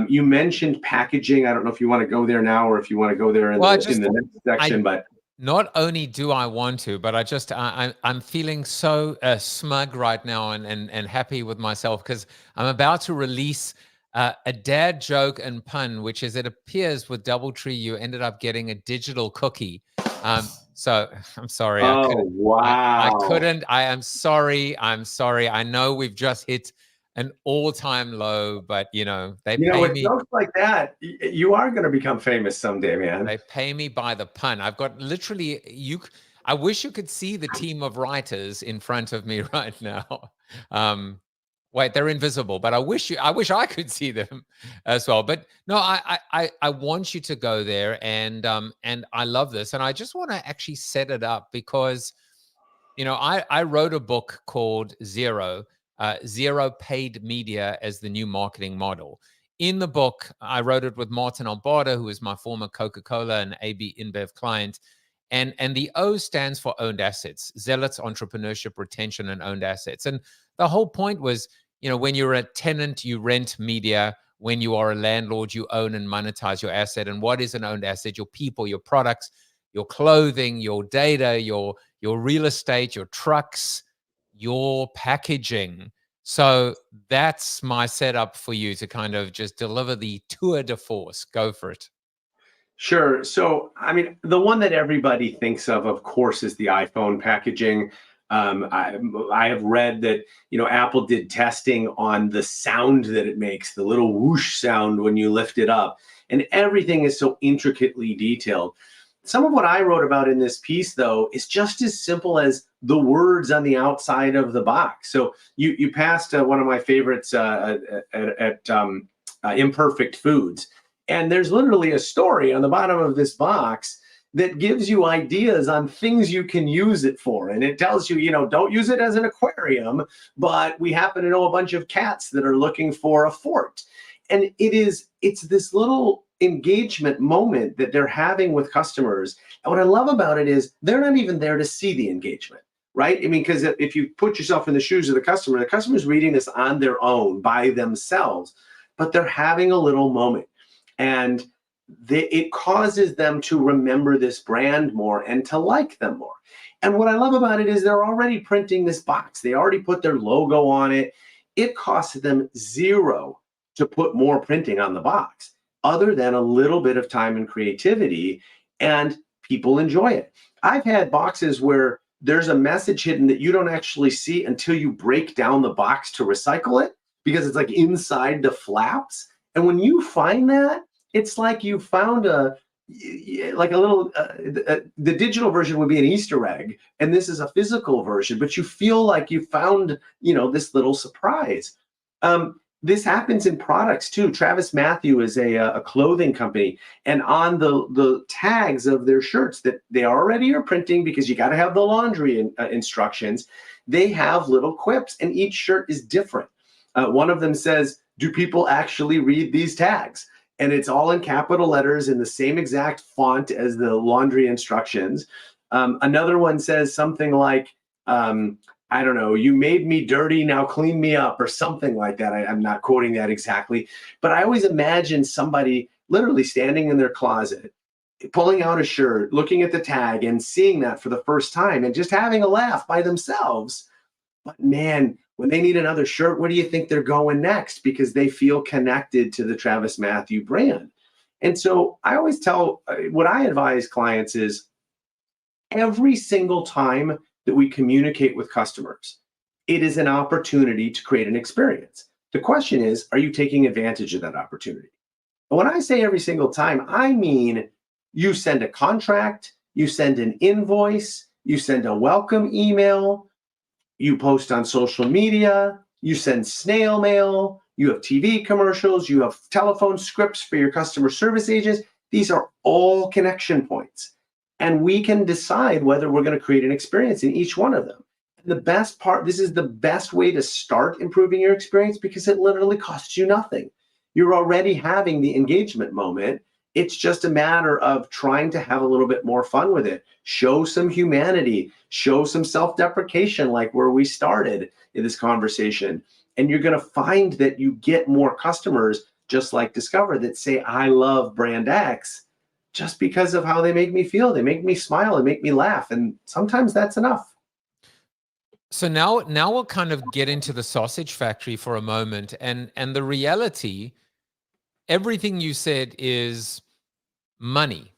You mentioned packaging. I don't know if you want to go there now or if you want to go there in the next section. But not only do I want to, but I'm feeling so smug right now and happy with myself, because I'm about to release a dad joke and pun, which is, it appears with DoubleTree you ended up getting a digital cookie. So I'm sorry. Oh, wow. I couldn't. I am sorry. I'm sorry. I know we've just hit an all-time low, but they pay me. Jokes like that, you are going to become famous someday, man. They pay me by the pun. I've got literally I wish you could see the team of writers in front of me right now. Wait, they're invisible, but I wish I could see them as well. But no, I want you to go there, and I love this, and I just want to actually set it up because, I wrote a book called Zero Paid Media as the New Marketing Model. In the book, I wrote it with Martin Albarda, who is my former Coca-Cola and AB InBev client. And the O stands for owned assets, zealots, entrepreneurship, retention, and owned assets. And the whole point was, when you're a tenant, you rent media. When you are a landlord, you own and monetize your asset. And what is an owned asset? Your people, your products, your clothing, your data, your real estate, your trucks, your packaging. So that's my setup for you to kind of just deliver the tour de force. Go for it. Sure. So, I mean, the one that everybody thinks of course, is the iPhone packaging. I have read that, Apple did testing on the sound that it makes, the little whoosh sound when you lift it up, and everything is so intricately detailed. Some of what I wrote about in this piece, though, is just as simple as the words on the outside of the box. So you passed one of my favorites at Imperfect Foods. And there's literally a story on the bottom of this box that gives you ideas on things you can use it for. And it tells you, don't use it as an aquarium, but we happen to know a bunch of cats that are looking for a fort. And it's this little engagement moment that they're having with customers. And what I love about it is they're not even there to see the engagement, right? I mean, because if you put yourself in the shoes of the customer's reading this on their own by themselves, but they're having a little moment. And it causes them to remember this brand more and to like them more. And what I love about it is they're already printing this box. They already put their logo on it. It costs them $0 to put more printing on the box, other than a little bit of time and creativity, and people enjoy it. I've had boxes where there's a message hidden that you don't actually see until you break down the box to recycle it, because it's like inside the flaps. And when you find that, it's like you found a little, the digital version would be an Easter egg, and this is a physical version, but you feel like you found, this little surprise. This happens in products too. TravisMathew is a clothing company, and on the tags of their shirts that they already are printing, because you got to have the laundry instructions, they have little quips, and each shirt is different. One of them says, "Do people actually read these tags?" And it's all in capital letters in the same exact font as the laundry instructions. Another one says something like, I don't know, "You made me dirty, now clean me up," or something like that. I'm not quoting that exactly. But I always imagine somebody literally standing in their closet, pulling out a shirt, looking at the tag and seeing that for the first time and just having a laugh by themselves. But man, when they need another shirt, where do you think they're going next? Because they feel connected to the TravisMathew brand. And so I always tell, what I advise clients is, every single time that we communicate with customers, it is an opportunity to create an experience. The question is, are you taking advantage of that opportunity? And when I say every single time, I mean you send a contract, you send an invoice, you send a welcome email, you post on social media, you send snail mail, you have TV commercials, you have telephone scripts for your customer service agents. These are all connection points. And we can decide whether we're going to create an experience in each one of them. And the best part, this is the best way to start improving your experience, because it literally costs you nothing. You're already having the engagement moment. It's just a matter of trying to have a little bit more fun with it. Show some humanity, show some self-deprecation, like where we started in this conversation. And you're going to find that you get more customers, just like Discover, that say, "I love brand X," just because of how they make me feel. They make me smile and make me laugh. And sometimes that's enough. So now we'll kind of get into the sausage factory for a moment. And the reality, everything you said is money.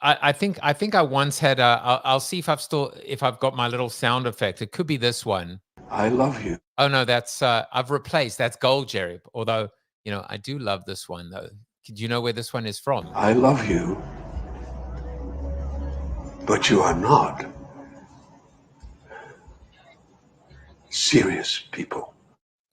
I think I once had I'll see if I've got my little sound effect. It could be this one. I love you. Oh no, that's I've replaced. That's gold, Jerry. Although, I do love this one though. Do you know where this one is from? I love you, but you are not serious people.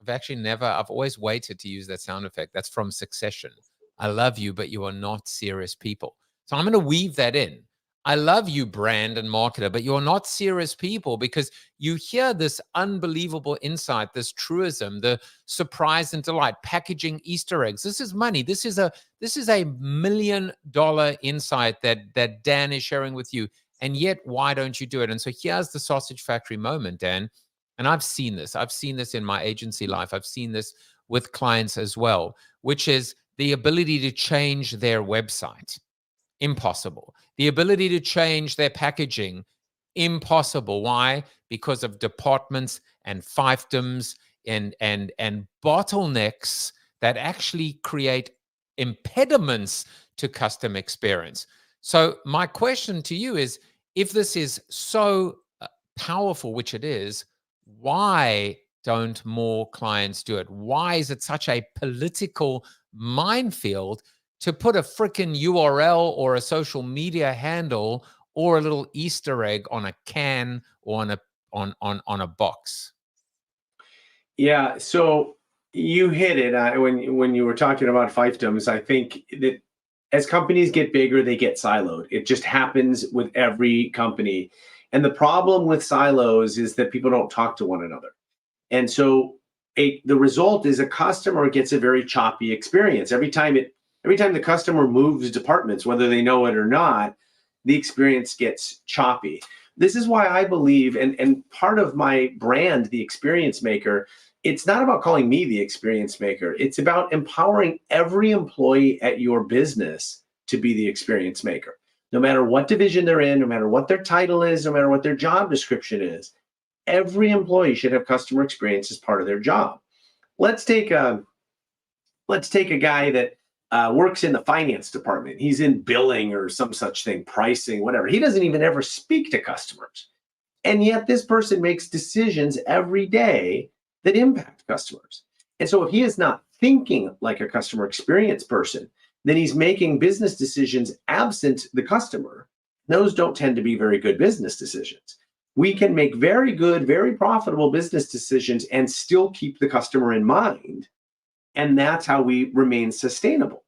I've always waited to use that sound effect. That's from Succession. I love you, but you are not serious people. So I'm going to weave that in. I love you, brand and marketer, but you're not serious people, because you hear this unbelievable insight, this truism, the surprise and delight, packaging Easter eggs. This is money. This is a $1 million insight that Dan is sharing with you. And yet, why don't you do it? And so here's the sausage factory moment, Dan. And I've seen this. I've seen this in my agency life. I've seen this with clients as well, which is the ability to change their website. Impossible. The ability to change their packaging. impossible. Why? Because of departments and fiefdoms and bottlenecks that actually create impediments to customer experience. So my question to you is, if this is so powerful, which it is, why don't more clients do it? Why is it such a political minefield to put a freaking URL or a social media handle or a little Easter egg on a can or on a box? Yeah, so you hit it when you were talking about fiefdoms. I think that as companies get bigger, they get siloed. It just happens with every company. And the problem with silos is that people don't talk to one another. And so the result is a customer gets a very choppy experience. Every time the customer moves departments, whether they know it or not, the experience gets choppy. This is why I believe, and part of my brand, the Experience Maker, it's not about calling me the Experience Maker. It's about empowering every employee at your business to be the Experience Maker. No matter what division they're in, no matter what their title is, no matter what their job description is, every employee should have customer experience as part of their job. Let's take a guy that works in the finance department. He's in billing or some such thing, pricing, whatever. He doesn't even ever speak to customers. And yet this person makes decisions every day that impact customers. And so if he is not thinking like a customer experience person, then he's making business decisions absent the customer. Those don't tend to be very good business decisions. We can make very good, very profitable business decisions and still keep the customer in mind. And that's how we remain sustainable.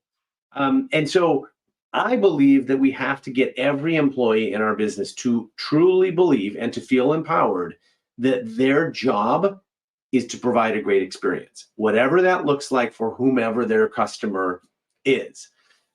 And so I believe that we have to get every employee in our business to truly believe and to feel empowered that their job is to provide a great experience, whatever that looks like for whomever their customer is.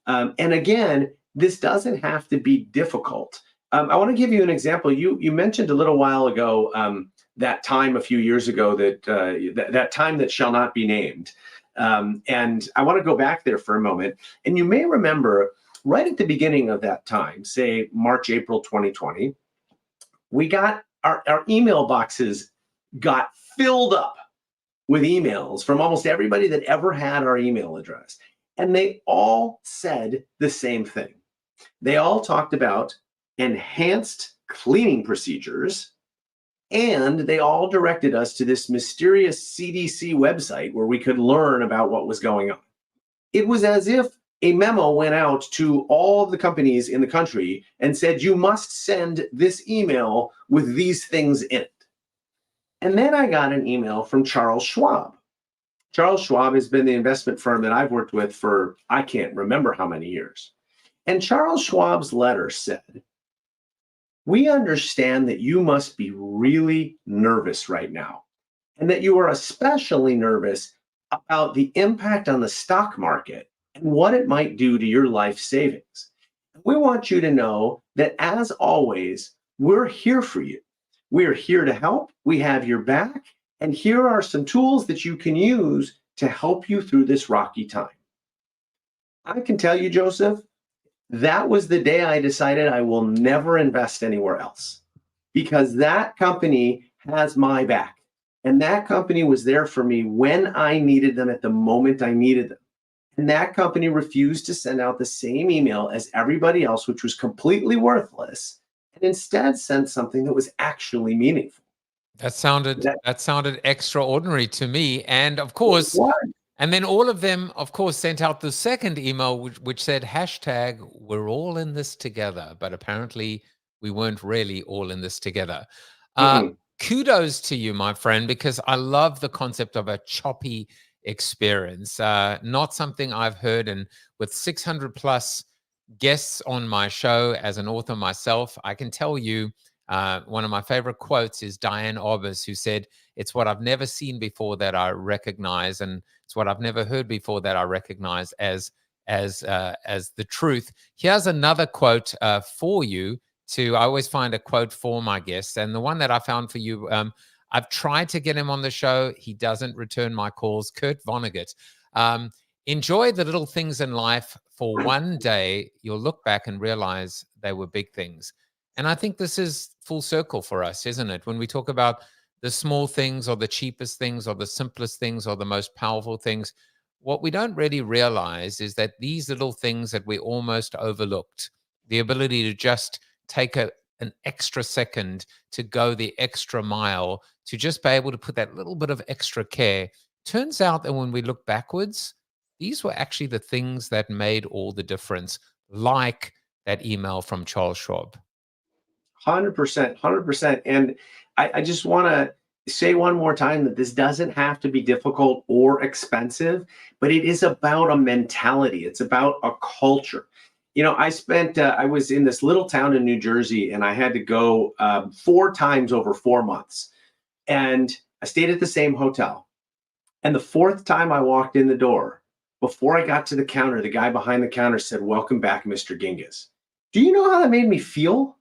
And again, this doesn't have to be difficult. I want to give you an example. You mentioned a little while ago that time a few years ago that time that shall not be named. And I want to go back there for a moment. And you may remember right at the beginning of that time, say March, April 2020, we got our email boxes got filled up with emails from almost everybody that ever had our email address. And they all said the same thing. They all talked about enhanced cleaning procedures, and they all directed us to this mysterious CDC website where we could learn about what was going on. It was as if a memo went out to all of the companies in the country and said, you must send this email with these things in it. And then I got an email from Charles Schwab. Charles Schwab has been the investment firm that I've worked with for, I can't remember how many years. And Charles Schwab's letter said, we understand that you must be really nervous right now, and that you are especially nervous about the impact on the stock market and what it might do to your life savings. We want you to know that, as always, we're here for you. We're here to help. We have your back. And here are some tools that you can use to help you through this rocky time. I can tell you, Joseph, that was the day I decided I will never invest anywhere else, because that company has my back. And that company was there for me when I needed them at the moment I needed them. And that company refused to send out the same email as everybody else, which was completely worthless, and instead sent something that was actually meaningful. That sounded extraordinary to me. And of course, and then all of them, of course, sent out the second email, which said hashtag, we're all in this together. But apparently we weren't really all in this together. Kudos to you, my friend, because I love the concept of a choppy experience. Not something I've heard. And with 600 plus guests on my show as an author myself, I can tell you, one of my favorite quotes is Diane Arbus, who said, it's what I've never seen before that I recognize, and it's what I've never heard before that I recognize as the truth. Here's another quote for you. I always find a quote for my guests, and the one that I found for you, I've tried to get him on the show. He doesn't return my calls. Kurt Vonnegut. Enjoy the little things in life, for one day you'll look back and realize they were big things. And I think this is full circle for us, isn't it? When we talk about the small things or the cheapest things or the simplest things or the most powerful things, what we don't really realize is that these little things that we almost overlooked, the ability to just take an extra second to go the extra mile, to just be able to put that little bit of extra care, turns out that when we look backwards, these were actually the things that made all the difference, like that email from Charles Schwab. 100%, 100%. And I just want to say one more time that this doesn't have to be difficult or expensive, but it is about a mentality. It's about a culture. You know, I was in this little town in New Jersey, and I had to go 4 times over 4 months. And I stayed at the same hotel. And the 4th time I walked in the door, before I got to the counter, the guy behind the counter said, "Welcome back, Mr. Gingiss." Do you know how that made me feel?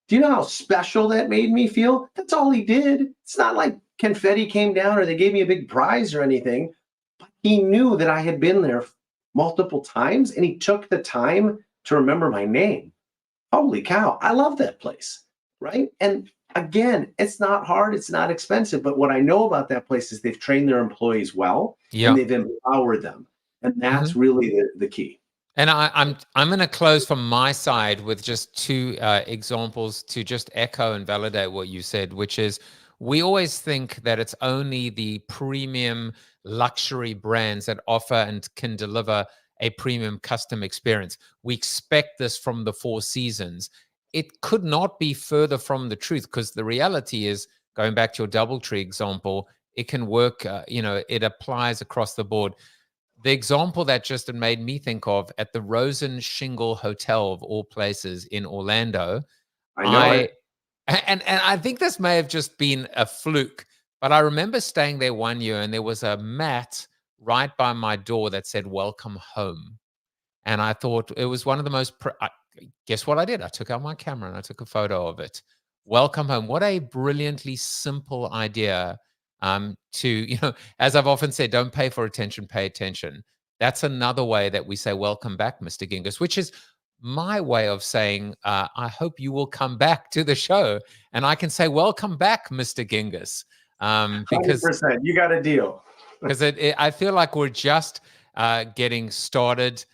Do you know how special that made me feel? That's all he did. It's not like confetti came down or they gave me a big prize or anything. But he knew that I had been there multiple times, and he took the time to remember my name. Holy cow, I love that place, right? And again, it's not hard, it's not expensive, but what I know about that place is they've trained their employees well, and they've empowered them. And that's really the key. And I'm going to close from my side with just 2 examples to just echo and validate what you said, which is we always think that it's only the premium luxury brands that offer and can deliver a premium custom experience. We expect this from the Four Seasons. It could not be further from the truth, because the reality is, going back to your DoubleTree example, it can work, it applies across the board. The example that just made me think of, at the Rosen Shingle Hotel of all places in Orlando, and I think this may have just been a fluke, but I remember staying there one year, and there was a mat right by my door that said "Welcome Home," and I thought it was one of the most. Guess what I did? I took out my camera and I took a photo of it. Welcome home. What a brilliantly simple idea. To, as I've often said, don't pay for attention, pay attention. That's another way that we say, "Welcome back, Mr. Gingiss," which is my way of saying, I hope you will come back to the show. And I can say, "Welcome back, Mr. Gingiss." Because 100%, you got a deal. Because I feel like we're just getting started.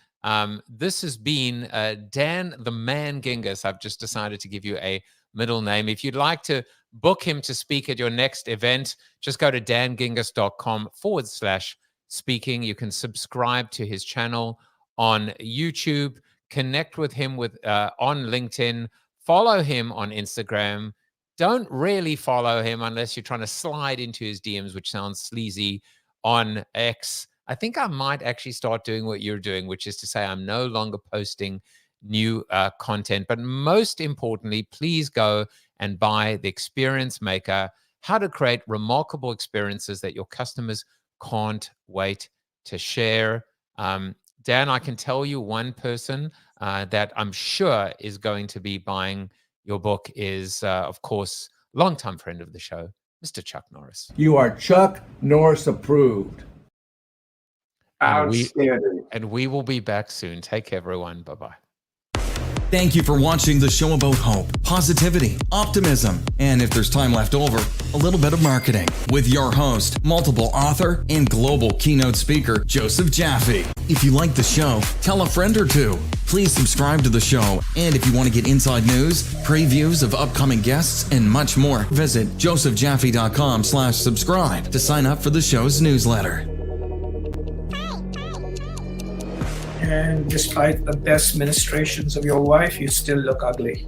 This has been Dan the Man Gingiss. I've just decided to give you a middle name. If you'd like to book him to speak at your next event, just go to dangingiss.com/speaking. You can subscribe to his channel on YouTube, connect with him on LinkedIn, follow him on Instagram. Don't really follow him unless you're trying to slide into his DMs, which sounds sleazy, on X. I think I might actually start doing what you're doing, which is to say I'm no longer posting new content. But most importantly, please go and buy The Experience Maker, how to create remarkable experiences that your customers can't wait to share. Dan, I can tell you one person that I'm sure is going to be buying your book is, of course, longtime friend of the show, Mr. Chuck Norris. You are Chuck Norris approved. Outstanding. And we will be back soon. Take care, everyone. Bye-bye. Thank you for watching the show about hope, positivity, optimism, and if there's time left over, a little bit of marketing with your host, multiple author, and global keynote speaker, Joseph Jaffe. If you like the show, tell a friend or two. Please subscribe to the show, and if you want to get inside news, previews of upcoming guests, and much more, visit josephjaffe.com/subscribe to sign up for the show's newsletter. And despite the best ministrations of your wife, you still look ugly.